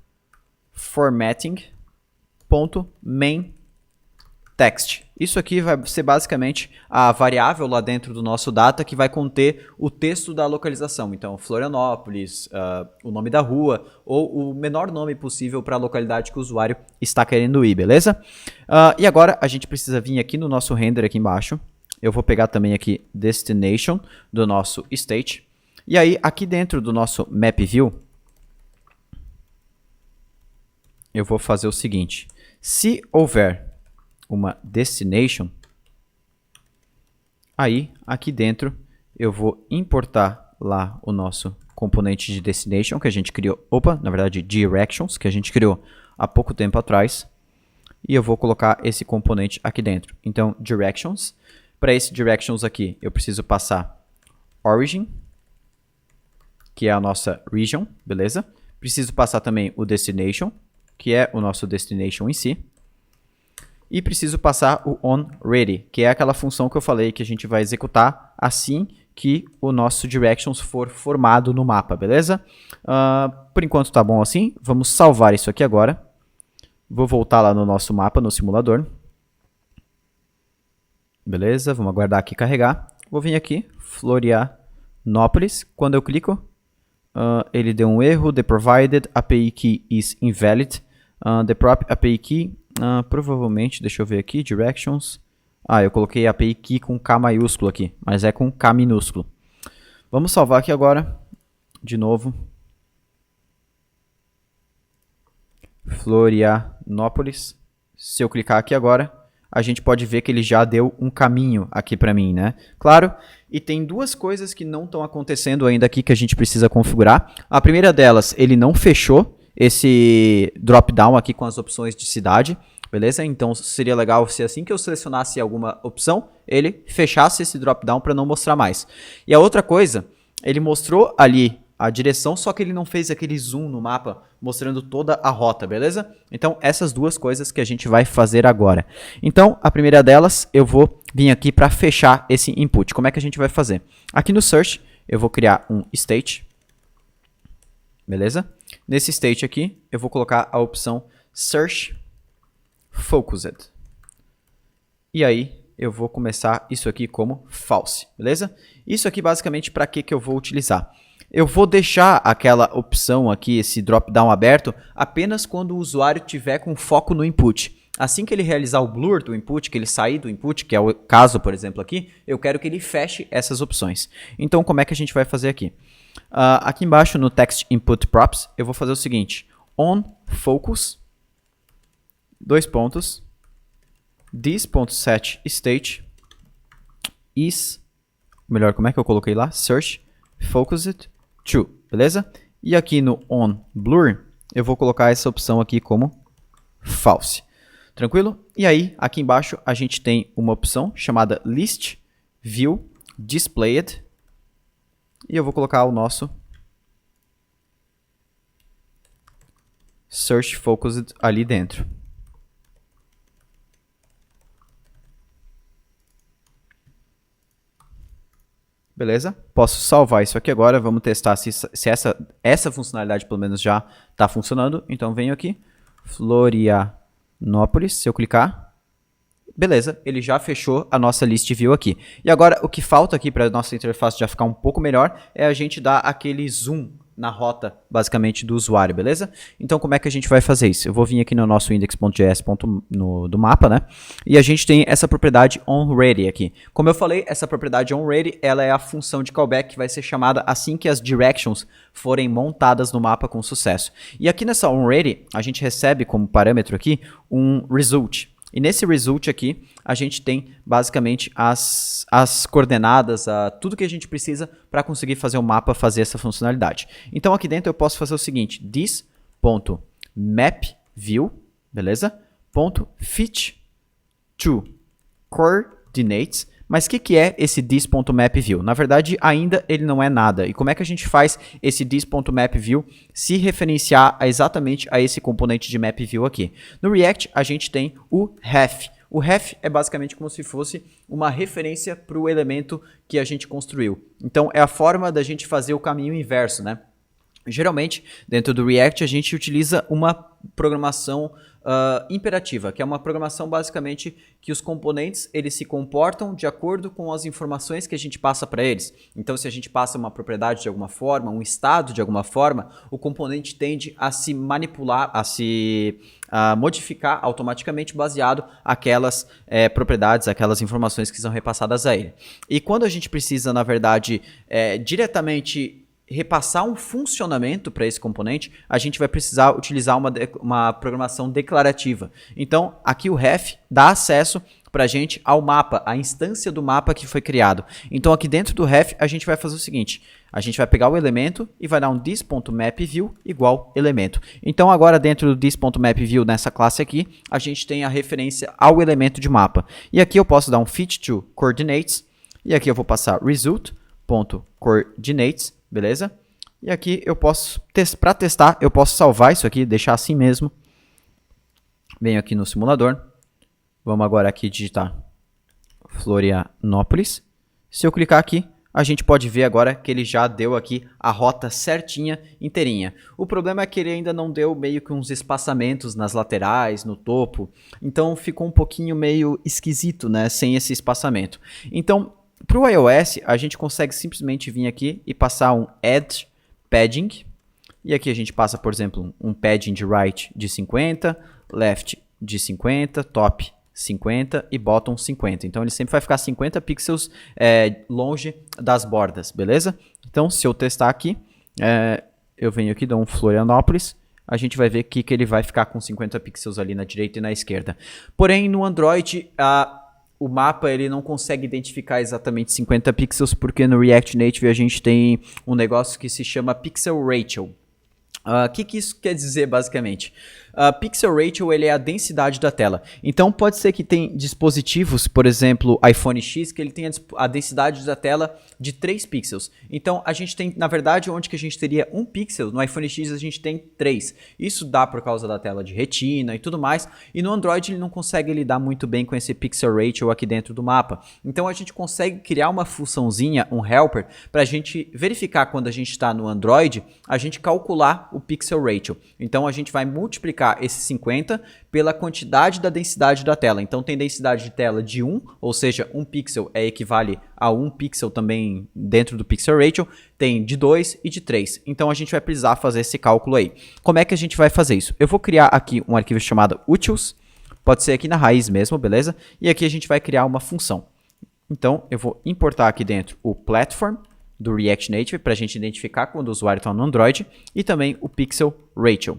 Speaker 1: formatting.main text. Isso aqui vai ser basicamente a variável lá dentro do nosso data que vai conter o texto da localização. Então, Florianópolis, o nome da rua ou o menor nome possível para a localidade que o usuário está querendo ir, beleza? E agora a gente precisa vir aqui no nosso render aqui embaixo. Eu vou pegar também aqui destination do nosso state. E aí, aqui dentro do nosso map view, eu vou fazer o seguinte. Se houver uma destination, aí aqui dentro eu vou importar lá o nosso componente de destination que a gente criou, na verdade directions, que a gente criou há pouco tempo atrás, e eu vou colocar esse componente aqui dentro. Então directions, para esse directions aqui eu preciso passar origin, que é a nossa region, beleza? Preciso passar também o destination, que é o nosso destination em si. E preciso passar o onReady, que é aquela função que eu falei que a gente vai executar assim que o nosso directions for formado no mapa, beleza? Por enquanto tá bom assim. Vamos salvar isso aqui agora. Vou voltar lá no nosso mapa, no simulador. Beleza, vamos aguardar aqui carregar. Vou vir aqui, Florianópolis. Quando eu clico, ele deu um erro. The provided API key is invalid. The prop API key... provavelmente, deixa eu ver aqui, directions. Eu coloquei API key com K maiúsculo aqui, mas é com K minúsculo. Vamos salvar aqui agora, de novo. Florianópolis. Se eu clicar aqui agora, a gente pode ver que ele já deu um caminho aqui para mim, né? Claro, e tem duas coisas que não estão acontecendo ainda aqui que a gente precisa configurar. A primeira delas, ele não fechou esse drop-down aqui com as opções de cidade, beleza? Então seria legal se assim que eu selecionasse alguma opção, ele fechasse esse drop-down para não mostrar mais. E a outra coisa, ele mostrou ali a direção, só que ele não fez aquele zoom no mapa mostrando toda a rota, beleza? Então essas duas coisas que a gente vai fazer agora. Então a primeira delas, eu vou vir aqui para fechar esse input. Como é que a gente vai fazer? Aqui no search, eu vou criar um state, beleza? Nesse state aqui, eu vou colocar a opção Search Focused. E aí, eu vou começar isso aqui como false, beleza? Isso aqui basicamente para que eu vou utilizar? Eu vou deixar aquela opção aqui, esse drop-down aberto, apenas quando o usuário tiver com foco no input. Assim que ele realizar o blur do input, que ele sair do input, que é o caso, por exemplo, aqui, eu quero que ele feche essas opções. Então, como é que a gente vai fazer aqui? Aqui embaixo no text input props, eu vou fazer o seguinte. On focus, this.set state is, melhor, como é que eu coloquei lá? Search focused true, beleza? E aqui no on blur, eu vou colocar essa opção aqui como false. Tranquilo? E aí, aqui embaixo, a gente tem uma opção chamada list view displayed. E eu vou colocar o nosso Search Focused ali dentro. Beleza? Posso salvar isso aqui agora. Vamos testar se essa funcionalidade pelo menos já está funcionando. Então venho aqui, Florianópolis, se eu clicar. Beleza, ele já fechou a nossa list view aqui. E agora o que falta aqui para a nossa interface já ficar um pouco melhor é a gente dar aquele zoom na rota, basicamente, do usuário, beleza? Então como é que a gente vai fazer isso? Eu vou vir aqui no nosso index.js do mapa, né? E a gente tem essa propriedade onReady aqui. Como eu falei, essa propriedade onReady, ela é a função de callback que vai ser chamada assim que as directions forem montadas no mapa com sucesso. E aqui nessa onReady, a gente recebe como parâmetro aqui um result. E nesse result aqui, a gente tem basicamente as coordenadas, tudo que a gente precisa para conseguir fazer o mapa fazer essa funcionalidade. Então aqui dentro eu posso fazer o seguinte, this.mapView, beleza? .fit to coordinates. Mas o que é esse this.mapView? Na verdade, ainda ele não é nada. E como é que a gente faz esse this.mapView se referenciar exatamente a esse componente de mapView aqui? No React, a gente tem o ref. O ref é basicamente como se fosse uma referência para o elemento que a gente construiu. Então, é a forma da gente fazer o caminho inverso, né? Geralmente, dentro do React, a gente utiliza uma programação imperativa, que é uma programação basicamente que os componentes eles se comportam de acordo com as informações que a gente passa para eles. Então, se a gente passa uma propriedade de alguma forma, um estado de alguma forma, o componente tende a se manipular, a se modificar automaticamente baseado aquelas propriedades, aquelas informações que são repassadas a ele. E quando a gente precisa, na verdade, diretamente repassar um funcionamento para esse componente, a gente vai precisar utilizar uma programação declarativa. Então, aqui o ref dá acesso para a gente ao mapa, à instância do mapa que foi criado. Então, aqui dentro do ref, a gente vai fazer o seguinte, a gente vai pegar o elemento e vai dar um this.mapView igual elemento. Então, agora dentro do this.mapView, nessa classe aqui, a gente tem a referência ao elemento de mapa. E aqui eu posso dar um fit to coordinates, e aqui eu vou passar result.coordinates, beleza? E aqui eu posso, para testar, eu posso salvar isso aqui, deixar assim mesmo. Venho aqui no simulador. Vamos agora aqui digitar Florianópolis. Se eu clicar aqui, a gente pode ver agora que ele já deu aqui a rota certinha, inteirinha. O problema é que ele ainda não deu meio que uns espaçamentos nas laterais, no topo. Então ficou um pouquinho meio esquisito, né? Sem esse espaçamento. Então, para o iOS, a gente consegue simplesmente vir aqui e passar um add padding. E aqui a gente passa, por exemplo, um padding de right de 50, left de 50, top 50 e bottom 50. Então ele sempre vai ficar 50 pixels longe das bordas, beleza? Então se eu testar aqui, eu venho aqui, dou um Florianópolis, a gente vai ver que ele vai ficar com 50 pixels ali na direita e na esquerda. Porém, no Android, o mapa ele não consegue identificar exatamente 50 pixels, porque no React Native a gente tem um negócio que se chama Pixel Ratio. O que isso quer dizer basicamente? Pixel Ratio ele é a densidade da tela. Então pode ser que tem dispositivos, por exemplo, iPhone X, que ele tem a densidade da tela de 3 pixels. Então a gente tem, na verdade, onde que a gente teria 1 pixel, no iPhone X a gente tem 3. Isso dá por causa da tela de retina e tudo mais. E no Android ele não consegue lidar muito bem com esse Pixel Ratio aqui dentro do mapa. Então a gente consegue criar uma funçãozinha, um helper, para a gente verificar quando a gente está no Android, a gente calcular o Pixel Ratio. Então a gente vai multiplicar esse 50 pela quantidade da densidade da tela. Então tem densidade de tela de 1, ou seja, 1 pixel equivale a 1 pixel também dentro do Pixel Ratio, tem de 2 e de 3. Então a gente vai precisar fazer esse cálculo aí. Como é que a gente vai fazer isso? Eu vou criar aqui um arquivo chamado utils, pode ser aqui na raiz mesmo, beleza? E aqui a gente vai criar uma função. Então eu vou importar aqui dentro o platform do React Native para a gente identificar quando o usuário está no Android e também o Pixel Ratio.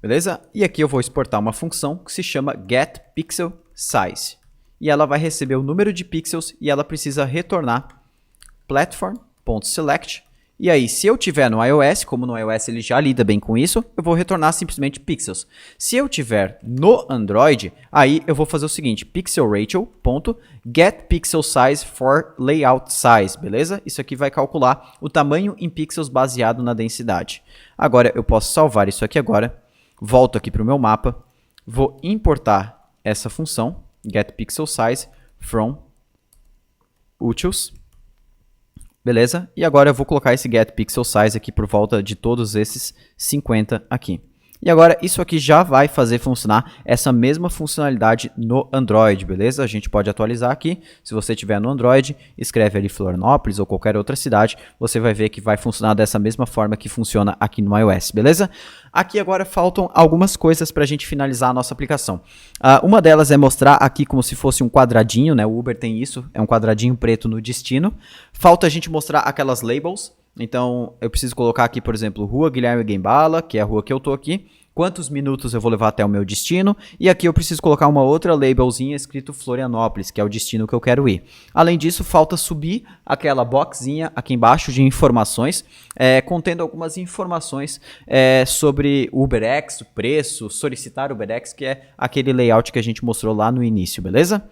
Speaker 1: Beleza? E aqui eu vou exportar uma função que se chama getPixelSize. E ela vai receber o número de pixels e ela precisa retornar platform.select. E aí, se eu tiver no iOS, como no iOS ele já lida bem com isso, eu vou retornar simplesmente pixels. Se eu tiver no Android, aí eu vou fazer o seguinte, pixelratio.getPixelSize for layout size, beleza? Isso aqui vai calcular o tamanho em pixels baseado na densidade. Agora eu posso salvar isso aqui agora. Volto aqui para o meu mapa, vou importar essa função, getPixelSize from utils, beleza? E agora eu vou colocar esse getPixelSize aqui por volta de todos esses 50 aqui. E agora isso aqui já vai fazer funcionar essa mesma funcionalidade no Android, beleza? A gente pode atualizar aqui. Se você tiver no Android, escreve ali Florianópolis ou qualquer outra cidade, você vai ver que vai funcionar dessa mesma forma que funciona aqui no iOS, beleza? Aqui agora faltam algumas coisas para a gente finalizar a nossa aplicação. Uma delas é mostrar aqui como se fosse um quadradinho, né? O Uber tem isso, é um quadradinho preto no destino. Falta a gente mostrar aquelas labels. Então, eu preciso colocar aqui, por exemplo, Rua Guilherme Guembala, que é a rua que eu tô aqui. Quantos minutos eu vou levar até o meu destino. E aqui eu preciso colocar uma outra labelzinha escrito Florianópolis, que é o destino que eu quero ir. Além disso, falta subir aquela boxinha aqui embaixo de informações, contendo algumas informações sobre o UberX, o preço, solicitar o UberX, que é aquele layout que a gente mostrou lá no início, beleza?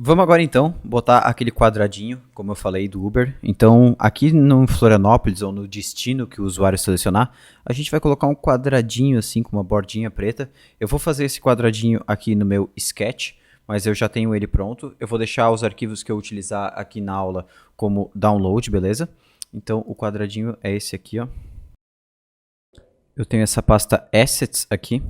Speaker 1: Vamos agora então botar aquele quadradinho, como eu falei, do Uber. Então aqui no Florianópolis ou no destino que o usuário selecionar, a gente vai colocar um quadradinho assim com uma bordinha preta. Eu vou fazer esse quadradinho aqui no meu sketch, mas eu já tenho ele pronto. Eu vou deixar os arquivos que eu utilizar aqui na aula como download, beleza? Então o quadradinho é esse aqui, ó. Eu tenho essa pasta assets aqui.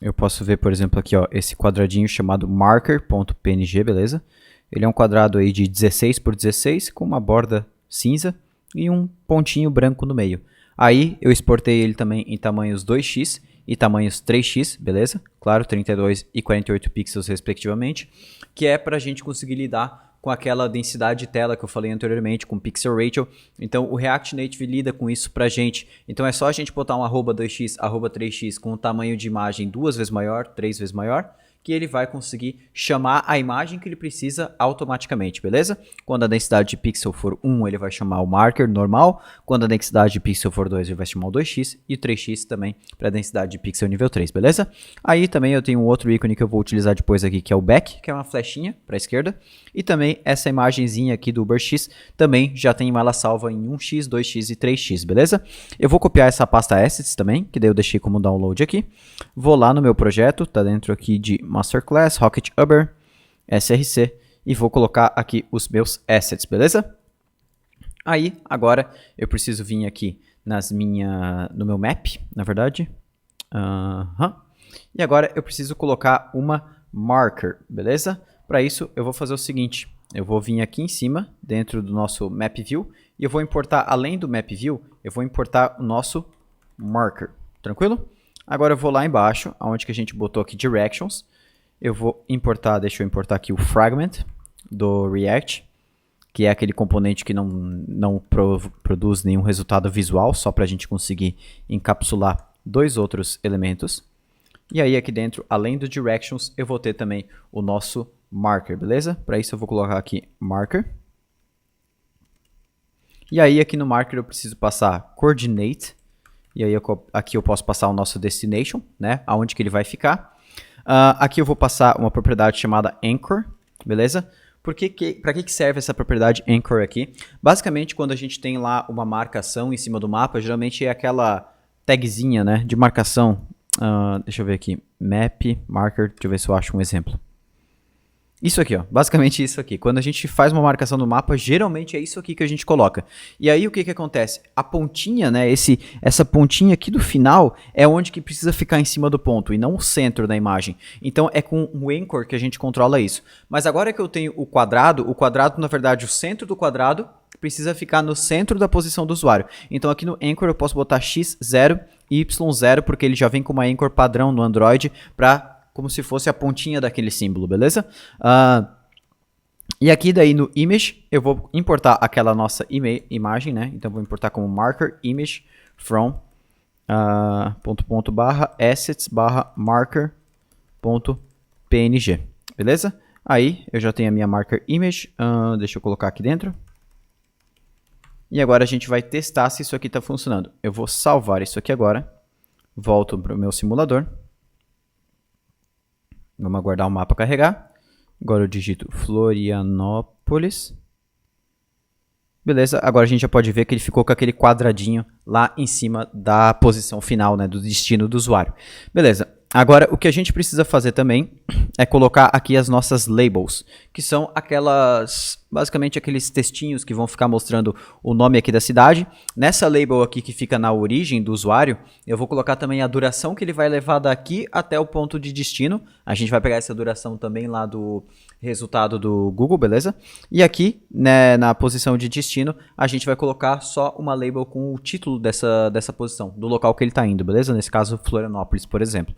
Speaker 1: Eu posso ver, por exemplo, aqui, ó, esse quadradinho chamado marker.png, beleza? Ele é um quadrado aí de 16 por 16 com uma borda cinza e um pontinho branco no meio. Aí eu exportei ele também em tamanhos 2x e tamanhos 3x, beleza? Claro, 32 e 48 pixels respectivamente, que é para a gente conseguir lidar com aquela densidade de tela que eu falei anteriormente, com pixel ratio. Então o React Native lida com isso pra gente. Então é só a gente botar um @2x, @3x com um tamanho de imagem 2 vezes maior, 3 vezes maior, que ele vai conseguir chamar a imagem que ele precisa automaticamente, beleza? Quando a densidade de pixel for 1, ele vai chamar o marker normal. Quando a densidade de pixel for 2, ele vai chamar o 2x. E o 3x também para a densidade de pixel nível 3, beleza? Aí também eu tenho um outro ícone que eu vou utilizar depois aqui, que é o back, que é uma flechinha para a esquerda. E também essa imagenzinha aqui do UberX também já tem ela salva em 1x, 2x e 3x, beleza? Eu vou copiar essa pasta assets também, que daí eu deixei como download aqui. Vou lá no meu projeto, tá dentro aqui de Masterclass, Rocket Uber, SRC, e vou colocar aqui os meus assets, beleza? Aí, agora, eu preciso vir aqui no meu map, na verdade. E agora eu preciso colocar uma marker, beleza? Para isso, eu vou fazer o seguinte. Eu vou vir aqui em cima, dentro do nosso map view, e eu vou importar, além do map view, eu vou importar o nosso marker, tranquilo? Agora eu vou lá embaixo, onde que a gente botou aqui directions. Eu vou importar, deixa eu importar aqui o fragment do React, que é aquele componente que não produz nenhum resultado visual, só para a gente conseguir encapsular dois outros elementos. E aí aqui dentro, além do directions, eu vou ter também o nosso marker, beleza? Para isso eu vou colocar aqui marker. E aí aqui no marker eu preciso passar coordinate. E aí aqui eu posso passar o nosso destination, né? Aonde que ele vai ficar. Aqui eu vou passar uma propriedade chamada anchor, beleza? Para que serve essa propriedade anchor aqui? Basicamente, quando a gente tem lá uma marcação em cima do mapa, geralmente é aquela tagzinha, né, de marcação. Deixa eu ver aqui, map, marker, deixa eu ver se eu acho um exemplo. Isso aqui, ó, basicamente isso aqui. Quando a gente faz uma marcação no mapa, geralmente é isso aqui que a gente coloca. E aí o que acontece? A pontinha, né, essa pontinha aqui do final é onde que precisa ficar em cima do ponto e não o centro da imagem. Então é com o anchor que a gente controla isso. Mas agora que eu tenho o quadrado, na verdade, o centro do quadrado precisa ficar no centro da posição do usuário. Então aqui no anchor eu posso botar x0 e y0, porque ele já vem com uma anchor padrão no Android para como se fosse a pontinha daquele símbolo, beleza? E aqui daí no image, eu vou importar aquela nossa imagem, né? Então vou importar como marker image from assets marker.png, beleza? Aí eu já tenho a minha marker image, deixa eu colocar aqui dentro. E agora a gente vai testar se isso aqui está funcionando. Eu vou salvar isso aqui agora, volto para o meu simulador. Vamos aguardar o mapa carregar. Agora eu digito Florianópolis. Beleza, agora a gente já pode ver que ele ficou com aquele quadradinho lá em cima da posição final, né, do destino do usuário. Beleza, agora o que a gente precisa fazer também é colocar aqui as nossas labels, que são basicamente aqueles textinhos que vão ficar mostrando o nome aqui da cidade. Nessa label aqui que fica na origem do usuário, eu vou colocar também a duração que ele vai levar daqui até o ponto de destino. A gente vai pegar essa duração também lá do resultado do Google, beleza? E aqui, né, na posição de destino, a gente vai colocar só uma label com o título dessa posição, do local que ele está indo, beleza? Nesse caso, Florianópolis, por exemplo.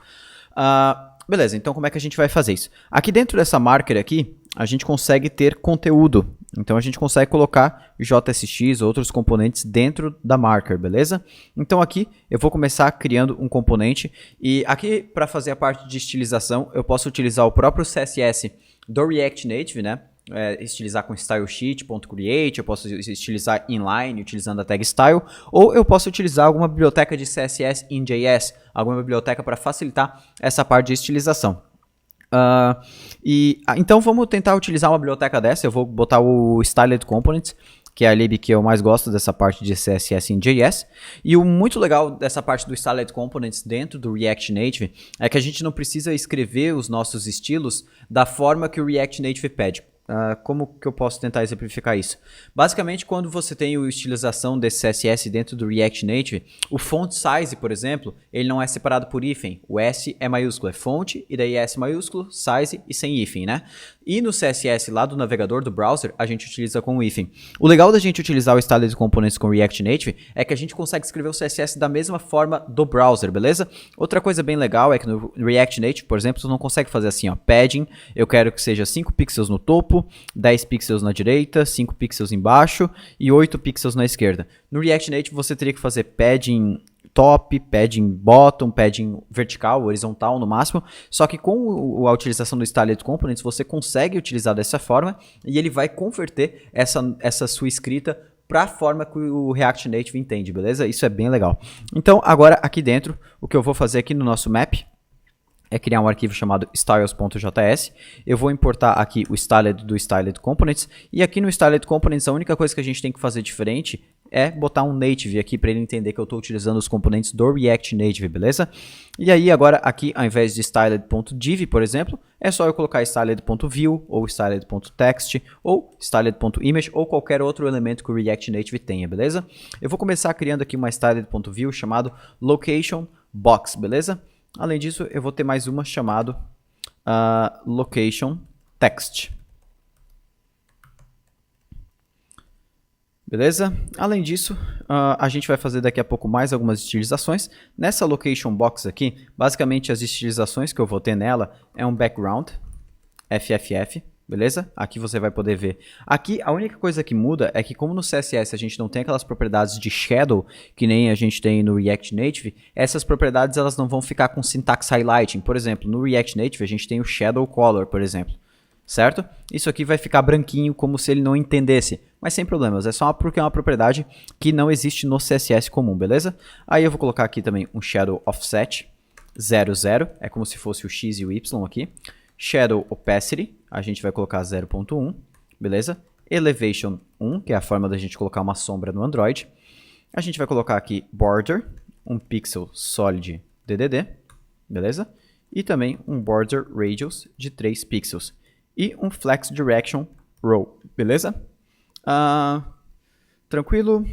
Speaker 1: Beleza, então como é que a gente vai fazer isso? Aqui dentro dessa marker aqui, a gente consegue ter conteúdo. Então a gente consegue colocar JSX, outros componentes dentro da marker, beleza? Então aqui eu vou começar criando um componente e aqui para fazer a parte de estilização eu posso utilizar o próprio CSS do React Native, né? Estilizar com stylesheet.create, eu posso estilizar inline utilizando a tag style, ou eu posso utilizar alguma biblioteca de CSS in JS, alguma biblioteca para facilitar essa parte de estilização. Então vamos tentar utilizar uma biblioteca dessa. Eu vou botar o Styled Components, que é a lib que eu mais gosto dessa parte de CSS em JS. E o muito legal dessa parte do Styled Components dentro do React Native é que a gente não precisa escrever os nossos estilos da forma que o React Native pede. Como que eu posso tentar exemplificar isso? Basicamente, quando você tem a estilização desse CSS dentro do React Native, o font size, por exemplo, ele não é separado por hífen. O S é maiúsculo, é fonte, e daí S maiúsculo, size e sem hífen, né? E no CSS lá do navegador, do browser, a gente utiliza com o hífen. O legal da gente utilizar o Styled Components com React Native é que a gente consegue escrever o CSS da mesma forma do browser, beleza? Outra coisa bem legal é que no React Native, por exemplo, você não consegue fazer assim, ó, padding, eu quero que seja 5 pixels no topo, 10 pixels na direita, 5 pixels embaixo e 8 pixels na esquerda. No React Native você teria que fazer padding top, padding bottom, padding vertical, horizontal no máximo, só que com a utilização do Styled Components você consegue utilizar dessa forma e ele vai converter essa sua escrita para a forma que o React Native entende, beleza? Isso é bem legal. Então agora aqui dentro, o que eu vou fazer aqui no nosso map é criar um arquivo chamado styles.js. Eu vou importar aqui o styled do Styled Components. E aqui no Styled Components, a única coisa que a gente tem que fazer diferente é botar um native aqui para ele entender que eu estou utilizando os componentes do React Native, beleza? E aí agora aqui, ao invés de styled.div, por exemplo, é só eu colocar styled.view, ou styled.text, ou styled.image, ou qualquer outro elemento que o React Native tenha, beleza? Eu vou começar criando aqui uma styled.view chamado location_box, beleza? Além disso, eu vou ter mais uma chamado location text. Beleza? Além disso, a gente vai fazer daqui a pouco mais algumas estilizações. Nessa location box aqui, basicamente as estilizações que eu vou ter nela é um background, FFF, beleza? Aqui você vai poder ver. Aqui a única coisa que muda é que como no CSS a gente não tem aquelas propriedades de shadow que nem a gente tem no React Native, essas propriedades elas não vão ficar com syntax highlighting. Por exemplo, no React Native a gente tem o shadow color, por exemplo. Certo? Isso aqui vai ficar branquinho como se ele não entendesse, mas sem problemas, é só porque é uma propriedade que não existe no CSS comum, beleza? Aí eu vou colocar aqui também um shadow offset 00, é como se fosse o X e o Y aqui. Shadow opacity, a gente vai colocar 0.1, beleza? Elevation 1, que é a forma da gente colocar uma sombra no Android. A gente vai colocar aqui border, um pixel solid DDD, beleza? E também um border radius de 3 pixels. E um flex direction row, beleza? Tranquilo.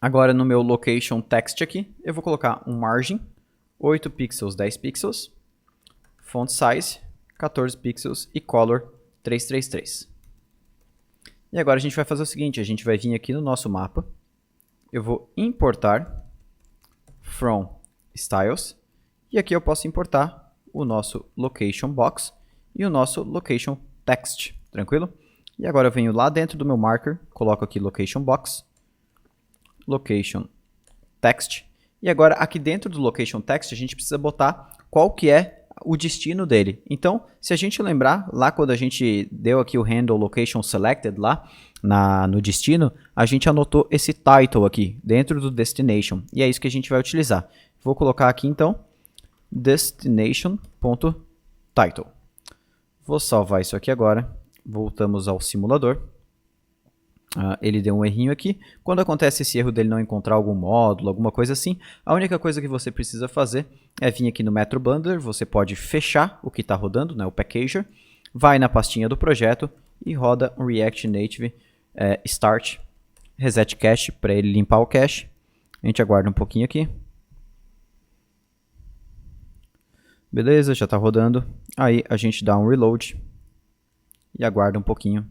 Speaker 1: Agora no meu location text aqui, eu vou colocar um margin, 8 pixels, 10 pixels, font size, 14 pixels e color 333. E agora a gente vai fazer o seguinte, a gente vai vir aqui no nosso mapa, eu vou importar from styles, e aqui eu posso importar o nosso location box, e o nosso location text, tranquilo? E agora eu venho lá dentro do meu marker, coloco aqui location box, location text, e agora aqui dentro do location text a gente precisa botar qual que é o destino dele. Então, se a gente lembrar, lá quando a gente deu aqui o handle location selected lá no destino, a gente anotou esse title aqui dentro do destination, e é isso que a gente vai utilizar. Vou colocar aqui então destination.title. Vou salvar isso aqui agora. Voltamos ao simulador. Ele deu um errinho aqui. Quando acontece esse erro dele não encontrar algum módulo, alguma coisa assim, a única coisa que você precisa fazer é vir aqui no Metro Bundler. Você pode fechar o que está rodando, né, o Packager. Vai na pastinha do projeto e roda um React Native Start Reset Cache para ele limpar o cache. A gente aguarda um pouquinho aqui. Beleza, já está rodando. Aí a gente dá um reload e aguarda um pouquinho.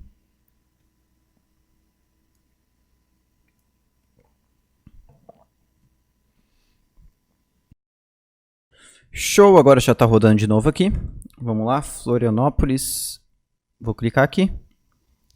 Speaker 1: Show, agora já está rodando de novo aqui. Vamos lá, Florianópolis. Vou clicar aqui.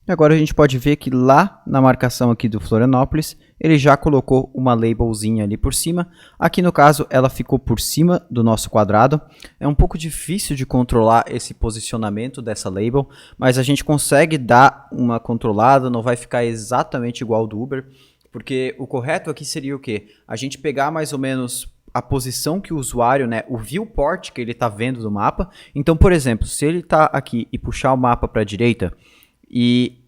Speaker 1: E agora a gente pode ver que lá na marcação aqui do Florianópolis, ele já colocou uma labelzinha ali por cima. Aqui no caso, ela ficou por cima do nosso quadrado. É um pouco difícil de controlar esse posicionamento dessa label, mas a gente consegue dar uma controlada, não vai ficar exatamente igual ao do Uber, porque o correto aqui seria o quê? A gente pegar mais ou menos a posição que o usuário, né, o viewport que ele está vendo do mapa. Então, por exemplo, se ele está aqui e puxar o mapa para a direita, e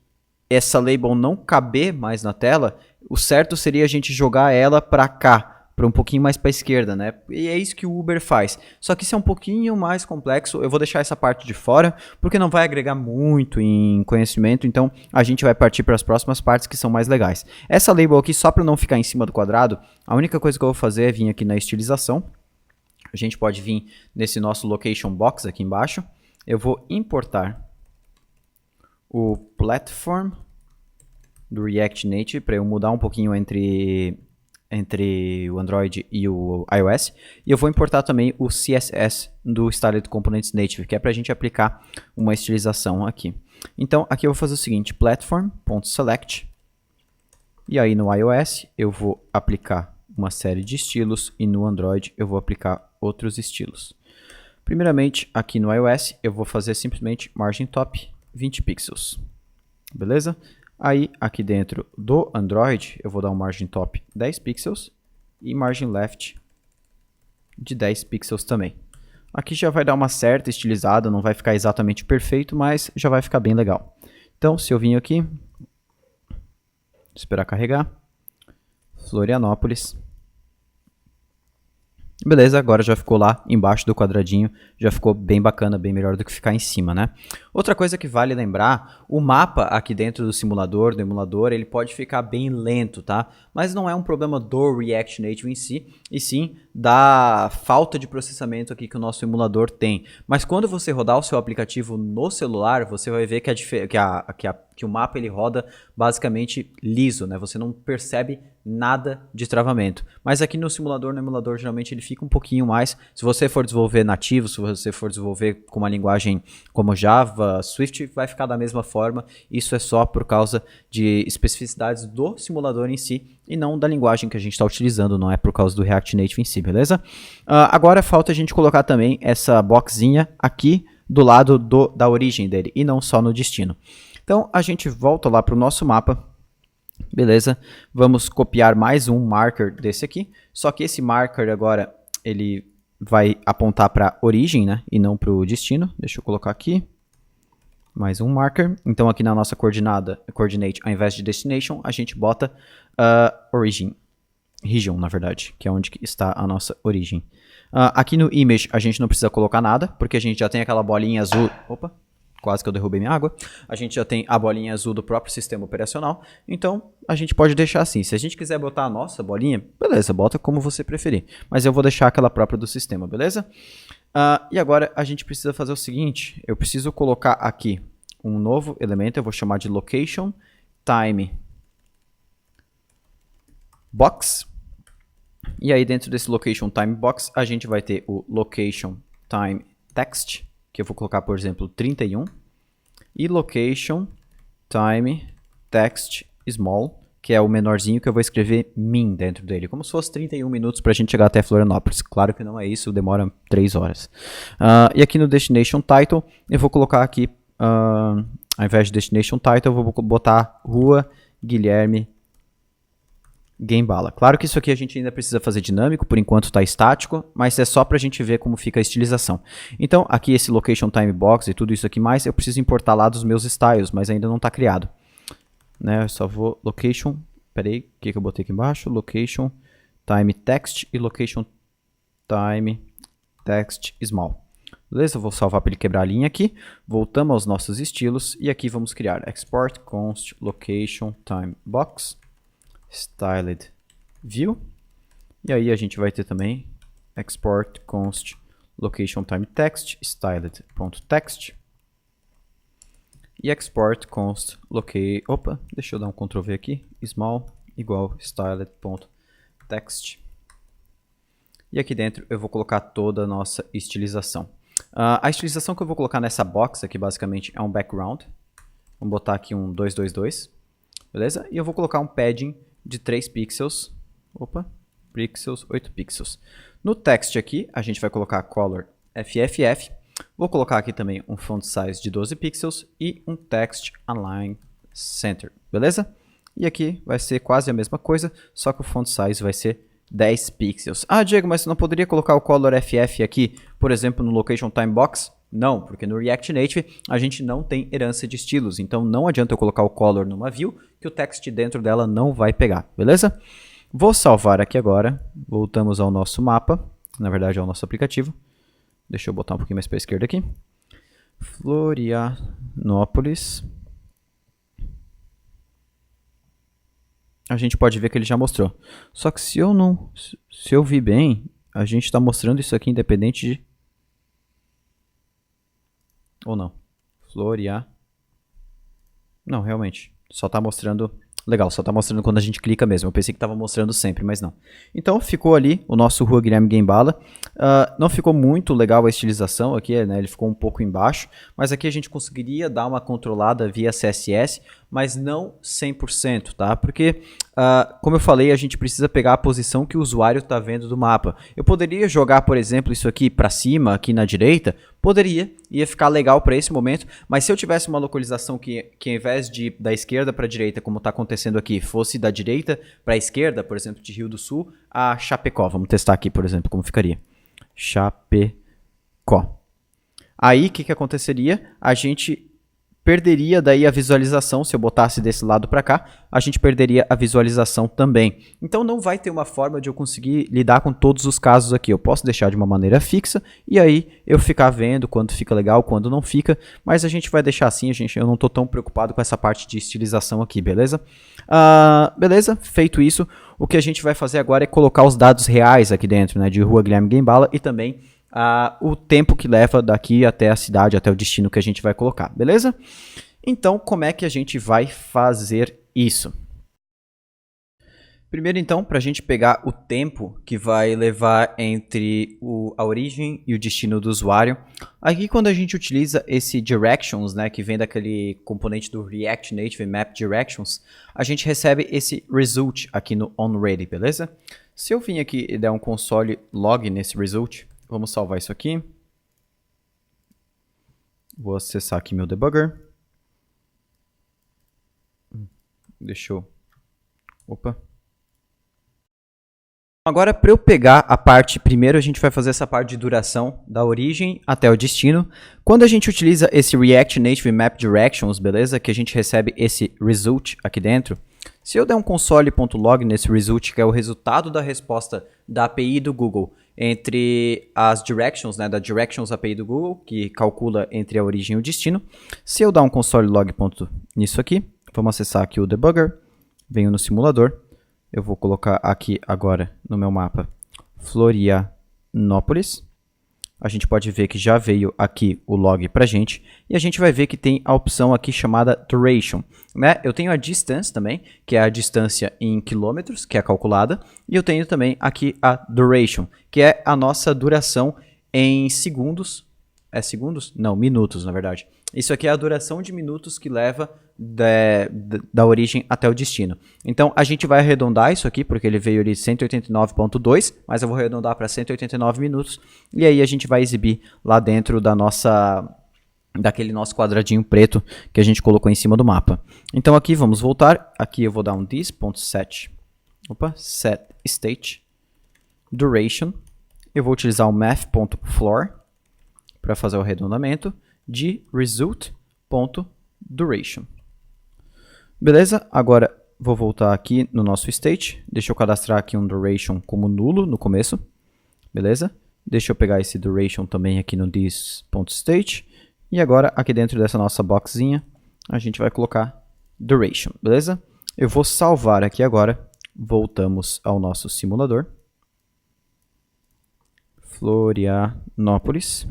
Speaker 1: essa label não caber mais na tela, o certo seria a gente jogar ela para cá, para um pouquinho mais para a esquerda, né? E é isso que o Uber faz. Só que isso é um pouquinho mais complexo. Eu vou deixar essa parte de fora, porque não vai agregar muito em conhecimento. Então a gente vai partir para as próximas partes que são mais legais. Essa label aqui, só para não ficar em cima do quadrado, a única coisa que eu vou fazer é vir aqui na estilização. A gente pode vir nesse nosso location box aqui embaixo. Eu vou importar o platform do React Native para eu mudar um pouquinho entre o Android e o iOS. E eu vou importar também o CSS do Styled Components Native, que é para a gente aplicar uma estilização aqui. Então aqui eu vou fazer o seguinte, platform.select, e aí no iOS eu vou aplicar uma série de estilos e no Android eu vou aplicar outros estilos. Primeiramente, aqui no iOS eu vou fazer simplesmente margin top 20 pixels, beleza? Aí, aqui dentro do Android, eu vou dar um margin top 10 pixels e margin left de 10 pixels também. Aqui já vai dar uma certa estilizada, não vai ficar exatamente perfeito, mas já vai ficar bem legal. Então, se eu vim aqui, esperar carregar, Florianópolis. Beleza, agora já ficou lá embaixo do quadradinho, já ficou bem bacana, bem melhor do que ficar em cima, né? Outra coisa que vale lembrar, o mapa aqui dentro do simulador, do emulador, ele pode ficar bem lento, tá? Mas não é um problema do React Native em si, e sim da falta de processamento aqui que o nosso emulador tem. Mas quando você rodar o seu aplicativo no celular, você vai ver que o mapa ele roda basicamente liso, né? Você não percebe nada de travamento. Mas aqui no simulador, no emulador, geralmente ele fica um pouquinho mais. Se você for desenvolver nativo, se você for desenvolver com uma linguagem como Java, Swift, vai ficar da mesma forma. Isso é só por causa de especificidades do simulador em si e não da linguagem que a gente está utilizando, não é por causa do React Native em si, beleza? Agora falta a gente colocar também essa boxinha aqui do lado da origem dele e não só no destino. Então a gente volta lá para o nosso mapa. Beleza, vamos copiar mais um marker desse aqui, só que esse marker agora ele vai apontar para a origem, né, e não para o destino. Deixa eu colocar aqui, mais um marker. Então aqui na nossa coordinate, ao invés de destination, a gente bota origin, region na verdade, que é onde está a nossa origem. Aqui no image a gente não precisa colocar nada, porque a gente já tem aquela bolinha azul, opa, quase que eu derrubei minha água. A gente já tem a bolinha azul do próprio sistema operacional, então a gente pode deixar assim. Se a gente quiser botar a nossa bolinha, beleza, bota como você preferir. Mas eu vou deixar aquela própria do sistema, beleza? E agora a gente precisa fazer o seguinte, eu preciso colocar aqui um novo elemento, eu vou chamar de location time box. E aí dentro desse location time box, a gente vai ter o location time text, que eu vou colocar, por exemplo, 31, e location time text small, que é o menorzinho que eu vou escrever min dentro dele, como se fosse 31 minutos para a gente chegar até Florianópolis. Claro que não é isso, demora 3 horas. E aqui no destination title, eu vou colocar aqui, ao invés de destination title, eu vou botar Rua Guilherme Gembala. Claro que isso aqui a gente ainda precisa fazer dinâmico, por enquanto está estático, mas é só para a gente ver como fica a estilização. Então, aqui esse location time box e tudo isso aqui mais, eu preciso importar lá dos meus styles, mas ainda não está criado. Né, eu só vou location, peraí, o que eu botei aqui embaixo? Location time text e location time text small. Beleza? Eu vou salvar para ele quebrar a linha aqui. Voltamos aos nossos estilos e aqui vamos criar export const location time box styled view, e aí a gente vai ter também export const location time text styled.text e export const deixa eu dar um Ctrl V aqui, small igual styled.text, e aqui dentro eu vou colocar toda a nossa estilização. A estilização que eu vou colocar nessa box aqui basicamente é um background. Vamos botar aqui um 222, beleza? E eu vou colocar um padding de 3 pixels. Opa, pixels, 8 pixels. No text aqui, a gente vai colocar color FFF. Vou colocar aqui também um font size de 12 pixels e um text align center, beleza? E aqui vai ser quase a mesma coisa, só que o font size vai ser 10 pixels. Ah, Diego, mas você não poderia colocar o color FF aqui, por exemplo, no location time box? Não, porque no React Native a gente não tem herança de estilos, então não adianta eu colocar o color numa view que o text dentro dela não vai pegar, beleza? Vou salvar aqui agora, voltamos ao nosso mapa, na verdade ao nosso aplicativo. Deixa eu botar um pouquinho mais para a esquerda aqui. Florianópolis. A gente pode ver que ele já mostrou. Só que se eu vi bem, a gente está mostrando isso aqui independente de... Ou não. Não, realmente. Só está mostrando... Legal, só está mostrando quando a gente clica mesmo. Eu pensei que estava mostrando sempre, mas não. Então ficou ali o nosso Rua Guilherme Gembala. Não ficou muito legal a estilização aqui, né? Ele ficou um pouco embaixo. Mas aqui a gente conseguiria dar uma controlada via CSS, mas não 100%, tá? Porque, como eu falei, a gente precisa pegar a posição que o usuário está vendo do mapa. Eu poderia jogar, por exemplo, isso aqui para cima, aqui na direita. Poderia, ia ficar legal para esse momento. Mas se eu tivesse uma localização que ao invés de da esquerda para a direita, como está acontecendo aqui, fosse da direita para a esquerda, por exemplo, de Rio do Sul a Chapecó. Vamos testar aqui, por exemplo, como ficaria. Chapecó. Aí, o que aconteceria? A gente perderia daí a visualização. Se eu botasse desse lado para cá, a gente perderia a visualização também. Então não vai ter uma forma de eu conseguir lidar com todos os casos aqui. Eu posso deixar de uma maneira fixa e aí eu ficar vendo quando fica legal, quando não fica, mas a gente vai deixar assim, eu não estou tão preocupado com essa parte de estilização aqui, beleza? Beleza, feito isso, o que a gente vai fazer agora é colocar os dados reais aqui dentro, né, de Rua Guilherme Gembala e também o tempo que leva daqui até a cidade, até o destino que a gente vai colocar, beleza? Então, como é que a gente vai fazer isso? Primeiro, então, para a gente pegar o tempo que vai levar entre a origem e o destino do usuário, aqui quando a gente utiliza esse directions, né, que vem daquele componente do React Native Map Directions, a gente recebe esse result aqui no onReady, beleza? Se eu vim aqui e der um console log nesse result, vamos salvar isso aqui. Vou acessar aqui meu debugger. Deixa eu... Opa. Agora, para eu pegar a parte, primeiro a gente vai fazer essa parte de duração da origem até o destino. Quando a gente utiliza esse React Native Map Directions, beleza? Que a gente recebe esse result aqui dentro. Se eu der um console.log nesse result, que é o resultado da resposta da API do Google entre as directions, né, da directions API do Google, que calcula entre a origem e o destino. Se eu dar um console.log nisso aqui, vamos acessar aqui o debugger, venho no simulador, eu vou colocar aqui agora no meu mapa Florianópolis. A gente pode ver que já veio aqui o log pra gente. E a gente vai ver que tem a opção aqui chamada duration, né? Eu tenho a distance também, que é a distância em quilômetros, que é calculada. E eu tenho também aqui a duration, que é a nossa duração em segundos. É segundos? Não, minutos, na verdade. Isso aqui é a duração de minutos que leva da origem até o destino. Então, a gente vai arredondar isso aqui, porque ele veio ali 189.2, mas eu vou arredondar para 189 minutos. E aí a gente vai exibir lá dentro daquele nosso quadradinho preto que a gente colocou em cima do mapa. Então aqui vamos voltar. Aqui eu vou dar um this.set. Set state duration. Eu vou utilizar o math.floor para fazer o arredondamento de result.duration. Beleza? Agora vou voltar aqui no nosso state. Deixa eu cadastrar aqui um duration como nulo no começo. Beleza? Deixa eu pegar esse duration também aqui no this.state. E agora aqui dentro dessa nossa boxinha a gente vai colocar duration. Beleza? Eu vou salvar aqui agora. Voltamos ao nosso simulador. Florianópolis.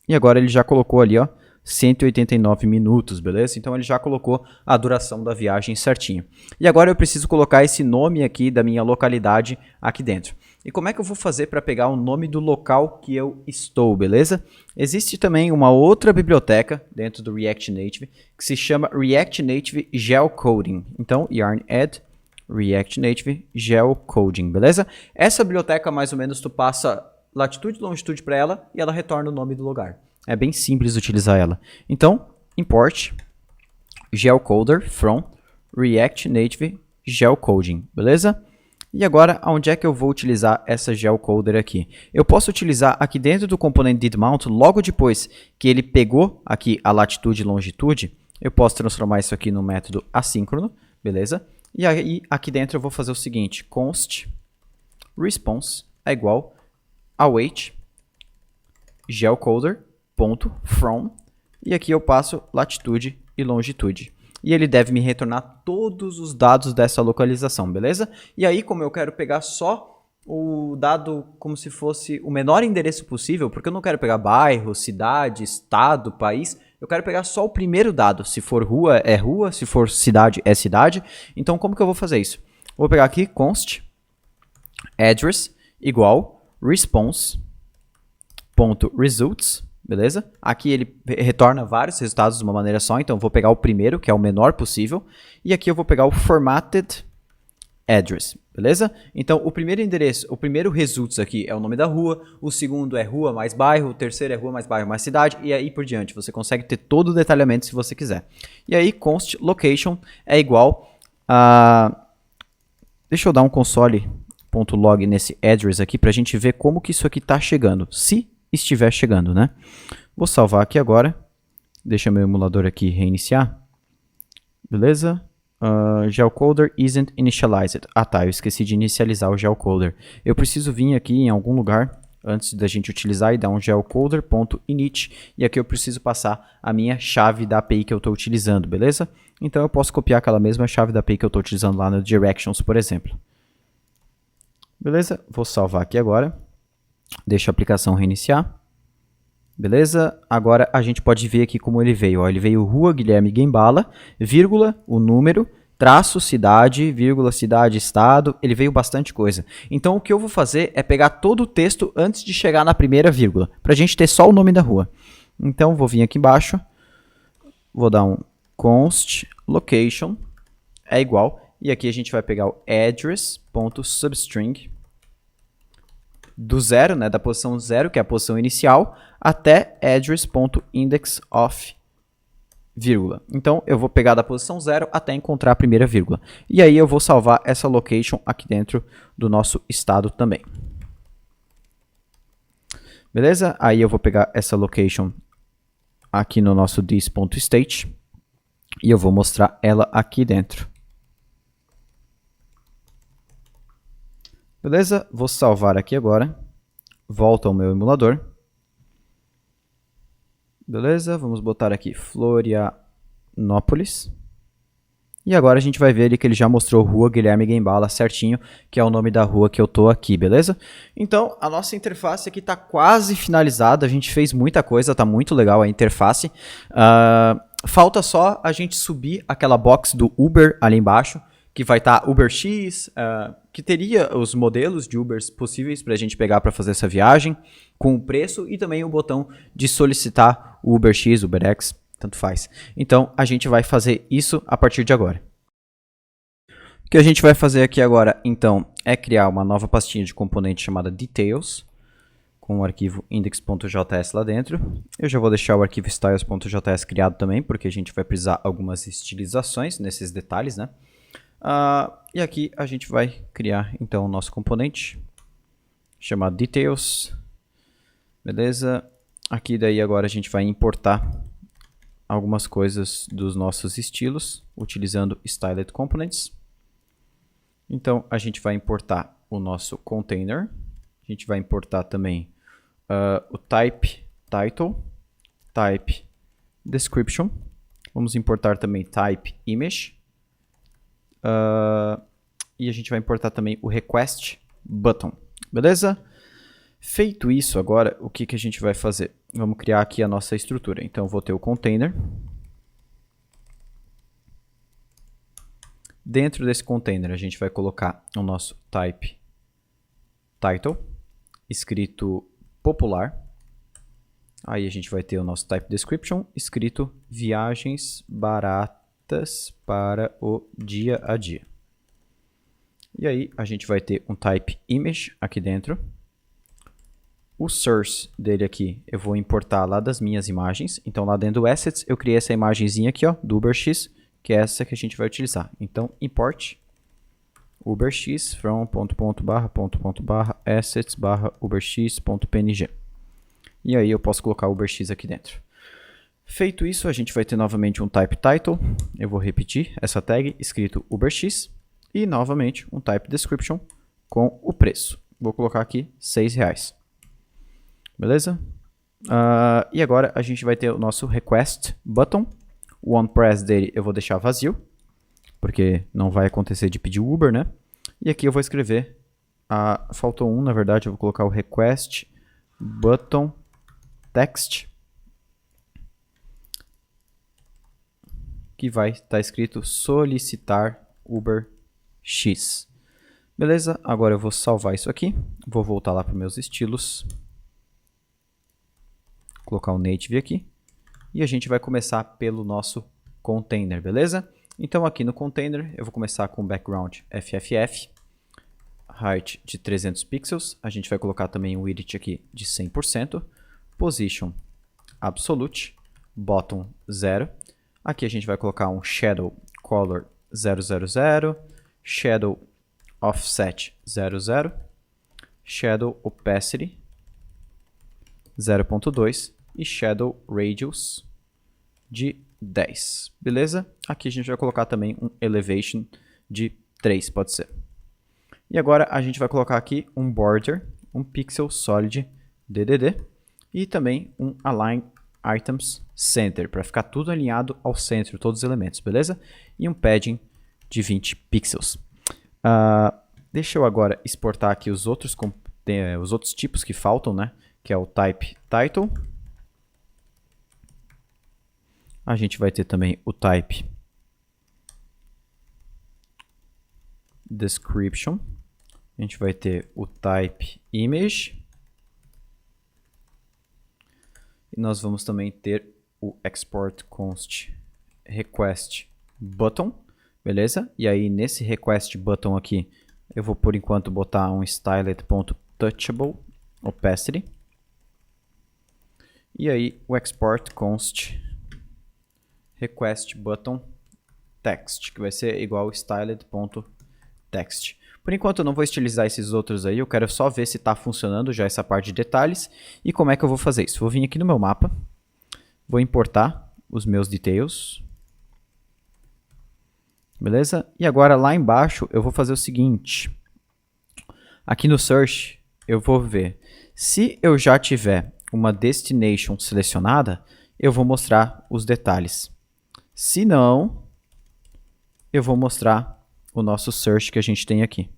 Speaker 1: E agora ele já colocou ali, ó, 189 minutos, beleza? Então ele já colocou a duração da viagem certinho. E agora eu preciso colocar esse nome aqui da minha localidade aqui dentro. E como é que eu vou fazer para pegar o nome do local que eu estou, beleza? Existe também uma outra biblioteca dentro do React Native que se chama React Native Geocoding. Então, yarn add React Native Geocoding, beleza? Essa biblioteca, mais ou menos, tu passa latitude e longitude para ela e ela retorna o nome do lugar. É bem simples utilizar ela. Então, import geocoder from React Native Geocoding, beleza? E agora, onde é que eu vou utilizar essa geocoder aqui? Eu posso utilizar aqui dentro do componente didMount, logo depois que ele pegou aqui a latitude e longitude, eu posso transformar isso aqui no método assíncrono, beleza? E aí, aqui dentro eu vou fazer o seguinte, const response é igual await geocoder.from e aqui eu passo latitude e longitude. E ele deve me retornar todos os dados dessa localização, beleza? E aí, como eu quero pegar só o dado como se fosse o menor endereço possível, porque eu não quero pegar bairro, cidade, estado, país, eu quero pegar só o primeiro dado. Se for rua, é rua, se for cidade, é cidade. Então, como que eu vou fazer isso? Vou pegar aqui const address igual response.results, beleza? Aqui ele retorna vários resultados de uma maneira só, então eu vou pegar o primeiro, que é o menor possível, e aqui eu vou pegar o formatted address, beleza? Então o primeiro endereço, o primeiro results aqui é o nome da rua, o segundo é rua mais bairro, o terceiro é rua mais bairro mais cidade, e aí por diante. Você consegue ter todo o detalhamento se você quiser. E aí const location é igual a... Deixa eu dar um console.log nesse address aqui para a gente ver como que isso aqui está chegando, se estiver chegando, né? Vou salvar aqui agora. Deixa meu emulador aqui reiniciar. Beleza? Geocoder isn't initialized. Ah tá, eu esqueci de inicializar o geocoder. Eu preciso vir aqui em algum lugar antes da gente utilizar e dar um geocoder.init. E aqui eu preciso passar a minha chave da API que eu estou utilizando, beleza? Então eu posso copiar aquela mesma chave da API que eu estou utilizando lá no Directions, por exemplo. Beleza? Vou salvar aqui agora. Deixa a aplicação reiniciar. Beleza? Agora a gente pode ver aqui como ele veio. Ó, ele veio Rua Guilherme Guembala, vírgula, o número, traço, cidade, vírgula, cidade, estado. Ele veio bastante coisa. Então o que eu vou fazer é pegar todo o texto antes de chegar na primeira vírgula, para a gente ter só o nome da rua. Então vou vir aqui embaixo, vou dar um const location é igual, e aqui a gente vai pegar o address.substring do zero, né, da posição 0, que é a posição inicial, até address.indexOf, vírgula. Então, eu vou pegar da posição 0 até encontrar a primeira vírgula. E aí eu vou salvar essa location aqui dentro do nosso estado também. Beleza? Aí eu vou pegar essa location aqui no nosso this.state e eu vou mostrar ela aqui dentro. Beleza? Vou salvar aqui agora. Volto ao meu emulador. Beleza? Vamos botar aqui Florianópolis. E agora a gente vai ver ali que ele já mostrou Rua Guilherme Guembala certinho, que é o nome da rua que eu tô aqui, beleza? Então, a nossa interface aqui tá quase finalizada. A gente fez muita coisa, tá muito legal a interface. Falta só a gente subir aquela box do Uber ali embaixo, que vai estar UberX, que teria os modelos de Ubers possíveis para a gente pegar para fazer essa viagem, com o preço e também o botão de solicitar o UberX, UberX, tanto faz. Então, a gente vai fazer isso a partir de agora. O que a gente vai fazer aqui agora, então, é criar uma nova pastinha de componente chamada Details, com o arquivo index.js lá dentro. Eu já vou deixar o arquivo styles.js criado também, porque a gente vai precisar algumas estilizações nesses detalhes, né? E aqui a gente vai criar então o nosso componente chamado Details, beleza? Aqui daí agora a gente vai importar algumas coisas dos nossos estilos utilizando Styled Components. Então a gente vai importar o nosso container, a gente vai importar também o type title, type description, vamos importar também type image. E a gente vai importar também o request button, beleza? Feito isso agora, o que a gente vai fazer? Vamos criar aqui a nossa estrutura. Então, eu vou ter o container. Dentro desse container, a gente vai colocar o nosso type title, escrito popular. Aí a gente vai ter o nosso type description, escrito viagens baratas para o dia a dia. E aí a gente vai ter um type image aqui dentro. O source dele aqui eu vou importar lá das minhas imagens. Então lá dentro do assets eu criei essa imagenzinha aqui, ó, do UberX, que é essa que a gente vai utilizar. Então import UberX from assets uberx.png. E aí eu posso colocar o UberX aqui dentro. Feito isso, a gente vai ter novamente um type title. Eu vou repetir essa tag escrito UberX. E novamente um type description com o preço. Vou colocar aqui R$6. Beleza? E agora a gente vai ter o nosso request button. O onPress dele eu vou deixar vazio, porque não vai acontecer de pedir Uber, né? E aqui eu vou escrever, faltou um, na verdade, eu vou colocar o request button text, que vai estar escrito solicitar UberX. Beleza? Agora eu vou salvar isso aqui, vou voltar lá para os meus estilos, colocar o native aqui, e a gente vai começar pelo nosso container, beleza? Então aqui no container eu vou começar com background FFF, height de 300 pixels, a gente vai colocar também o width aqui de 100%, position absolute, bottom 0, aqui a gente vai colocar um shadow color 000, shadow offset 00, shadow opacity 0.2 e shadow radius de 10, beleza? Aqui a gente vai colocar também um elevation de 3, pode ser. E agora a gente vai colocar aqui um border, um pixel solid DDD e também um align items center, para ficar tudo alinhado ao centro, todos os elementos, beleza? E um padding de 20 pixels. Deixa eu agora exportar aqui os outros tipos que faltam, né? Que é o type title. A gente vai ter também o type description. A gente vai ter o type image. E nós vamos também ter o export const request button, beleza? E aí nesse request button aqui, eu vou por enquanto botar um styled.touchable opacity. E aí o export const request button text, que vai ser igual styled.text. Por enquanto eu não vou estilizar esses outros aí, eu quero só ver se está funcionando já essa parte de detalhes. E como é que eu vou fazer isso? Vou vir aqui no meu mapa, vou importar os meus details, beleza? E agora lá embaixo eu vou fazer o seguinte, aqui no search eu vou ver, se eu já tiver uma destination selecionada, eu vou mostrar os detalhes. Se não, eu vou mostrar o nosso search que a gente tem aqui.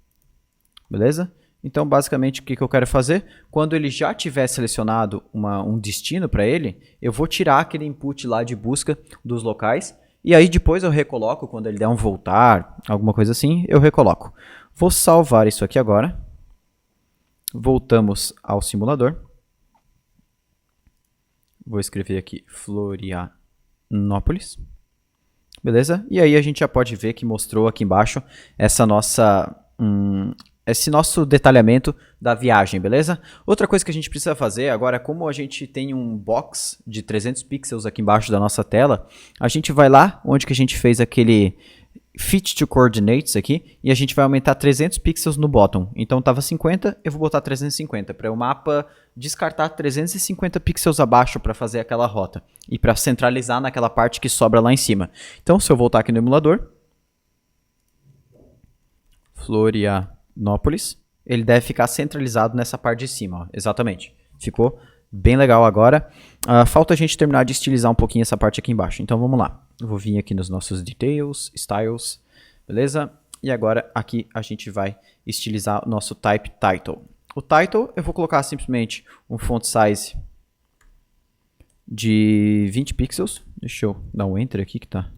Speaker 1: Beleza? Então, basicamente, o que eu quero fazer? Quando ele já tiver selecionado um destino para ele, eu vou tirar aquele input lá de busca dos locais. E aí depois eu recoloco, quando ele der um voltar, alguma coisa assim, eu recoloco. Vou salvar isso aqui agora. Voltamos ao simulador. Vou escrever aqui Florianópolis. Beleza? E aí a gente já pode ver que mostrou aqui embaixo esse nosso detalhamento da viagem, beleza? Outra coisa que a gente precisa fazer agora, como a gente tem um box de 300 pixels aqui embaixo da nossa tela, a gente vai lá onde que a gente fez aquele fit to coordinates aqui e a gente vai aumentar 300 pixels no bottom. Então estava 50, eu vou botar 350 para o mapa descartar 350 pixels abaixo para fazer aquela rota e para centralizar naquela parte que sobra lá em cima. Então se eu voltar aqui no emulador, Florianópolis, ele deve ficar centralizado nessa parte de cima, ó. Exatamente. Ficou bem legal agora. Falta a gente terminar de estilizar um pouquinho essa parte aqui embaixo. Então vamos lá. Eu vou vir aqui nos nossos details, styles, beleza? E agora aqui a gente vai estilizar o nosso type title. O title eu vou colocar simplesmente um font size de 20 pixels. Deixa eu dar um enter aqui que tá.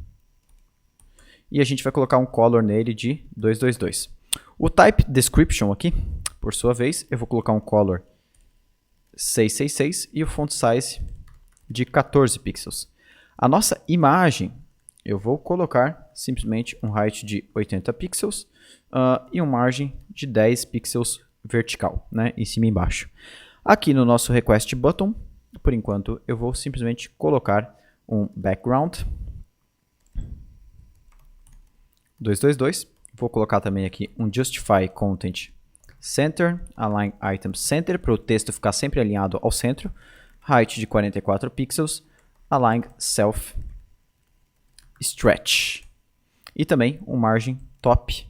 Speaker 1: E a gente vai colocar um color nele de 222. O type description aqui, por sua vez, eu vou colocar um color 666 e o font size de 14 pixels. A nossa imagem, eu vou colocar simplesmente um height de 80 pixels e uma margem de 10 pixels vertical, né, em cima e embaixo. Aqui no nosso request button, por enquanto, eu vou simplesmente colocar um background 222. Vou colocar também aqui um justify content center, align item center, para o texto ficar sempre alinhado ao centro, height de 44 pixels, align self stretch e também um margem top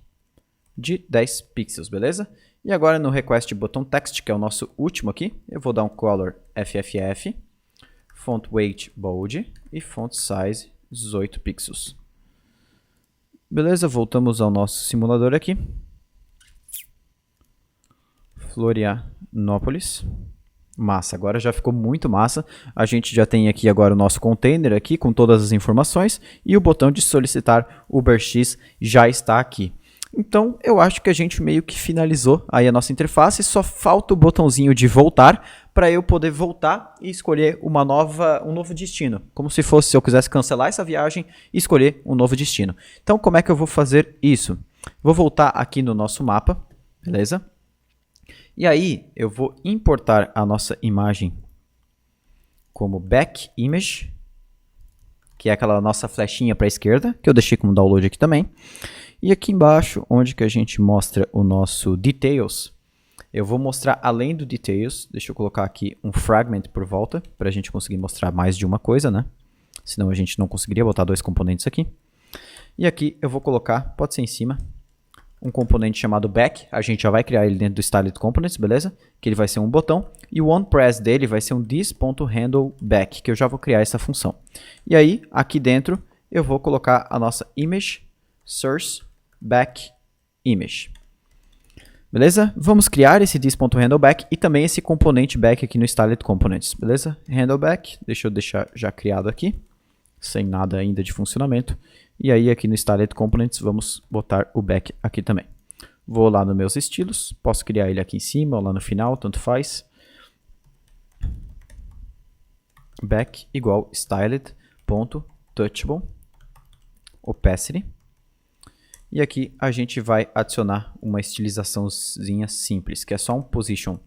Speaker 1: de 10 pixels, beleza? E agora no request button text, que é o nosso último aqui, eu vou dar um color FFF, font weight bold e font size 18 pixels. Beleza, voltamos ao nosso simulador aqui. Florianópolis. Massa, agora já ficou muito massa. A gente já tem aqui agora o nosso container aqui com todas as informações e o botão de solicitar UberX já está aqui. Então, eu acho que a gente meio que finalizou aí a nossa interface, só falta o botãozinho de voltar para eu poder voltar e escolher um novo destino. Como se fosse se eu quisesse cancelar essa viagem e escolher um novo destino. Então, como é que eu vou fazer isso? Vou voltar aqui no nosso mapa, beleza? E aí, eu vou importar a nossa imagem como back image, que é aquela nossa flechinha para a esquerda, que eu deixei como download aqui também. E aqui embaixo, onde que a gente mostra o nosso details, eu vou mostrar além do details, deixa eu colocar aqui um fragment por volta, para a gente conseguir mostrar mais de uma coisa, né? Senão a gente não conseguiria botar dois componentes aqui. E aqui eu vou colocar, pode ser em cima, um componente chamado back, a gente já vai criar ele dentro do styled components, beleza? Que ele vai ser um botão, e o onPress dele vai ser um this.handleBack, que eu já vou criar essa função. E aí, aqui dentro, eu vou colocar a nossa image source back image. Beleza? Vamos criar esse this.handleBack e também esse componente back aqui no styled components, beleza? Handleback, deixa eu deixar já criado aqui, sem nada ainda de funcionamento. E aí aqui no styled components vamos botar o back aqui também. Vou lá nos meus estilos, posso criar ele aqui em cima ou lá no final, tanto faz. Back igual styled.touchable opacity. E aqui a gente vai adicionar uma estilizaçãozinha simples, que é só um position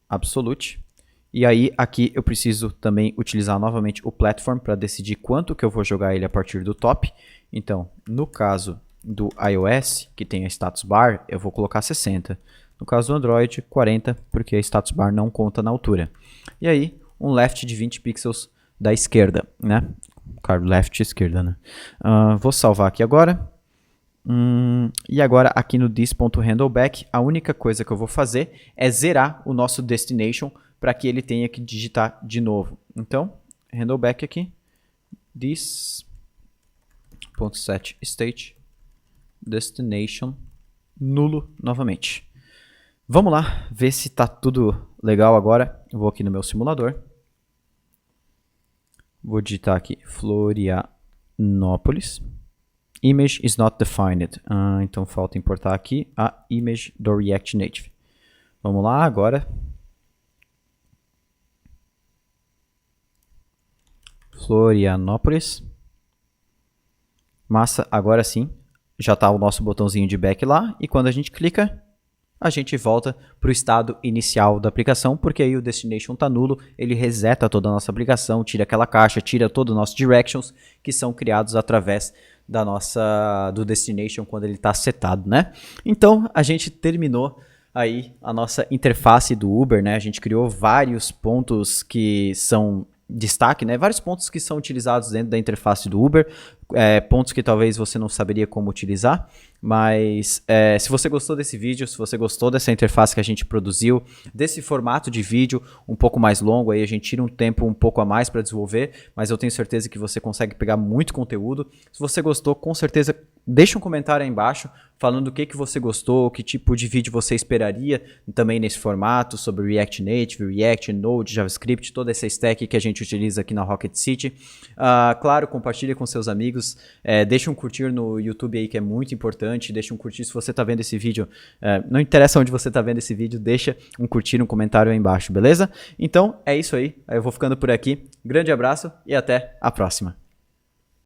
Speaker 1: absolute. E aí aqui eu preciso também utilizar novamente o platform para decidir quanto que eu vou jogar ele a partir do top. Então, no caso do iOS, que tem a status bar, eu vou colocar 60. No caso do Android, 40, porque a status bar não conta na altura. E aí, um left de 20 pixels da esquerda, né? Left e esquerda, né? Vou salvar aqui agora. E agora aqui no this.handleback, a única coisa que eu vou fazer é zerar o nosso destination para que ele tenha que digitar de novo. Então, handleback aqui, this.setState destination nulo novamente. Vamos lá, ver se está tudo legal agora. Eu vou aqui no meu simulador. Vou digitar aqui Florianópolis. Image is not defined. Então falta importar aqui a image do React Native. Vamos lá agora. Florianópolis. Massa, agora sim. Já está o nosso botãozinho de back lá. E quando a gente clica, a gente volta para o estado inicial da aplicação, porque aí o destination está nulo, ele reseta toda a nossa aplicação, tira aquela caixa, tira todo o nosso directions, que são criados através do destination quando ele está setado, né? Então, a gente terminou aí a nossa interface do Uber, né? A gente criou vários pontos que são destaque, né? Vários pontos que são utilizados dentro da interface do Uber, pontos que talvez você não saberia como utilizar, mas se você gostou desse vídeo, se você gostou dessa interface que a gente produziu, desse formato de vídeo um pouco mais longo, aí a gente tira um tempo um pouco a mais para desenvolver, mas eu tenho certeza que você consegue pegar muito conteúdo. Se você gostou, com certeza deixa um comentário aí embaixo falando o que você gostou, que tipo de vídeo você esperaria também nesse formato, sobre React Native, React, Node, JavaScript, toda essa stack que a gente utiliza aqui na Rocket City. Claro, compartilhe com seus amigos, amigos, deixa um curtir no YouTube aí que é muito importante, deixa um curtir se você tá vendo esse vídeo, não interessa onde você tá vendo esse vídeo, deixa um curtir, um comentário aí embaixo, beleza? Então é isso aí, eu vou ficando por aqui, grande abraço e até a próxima.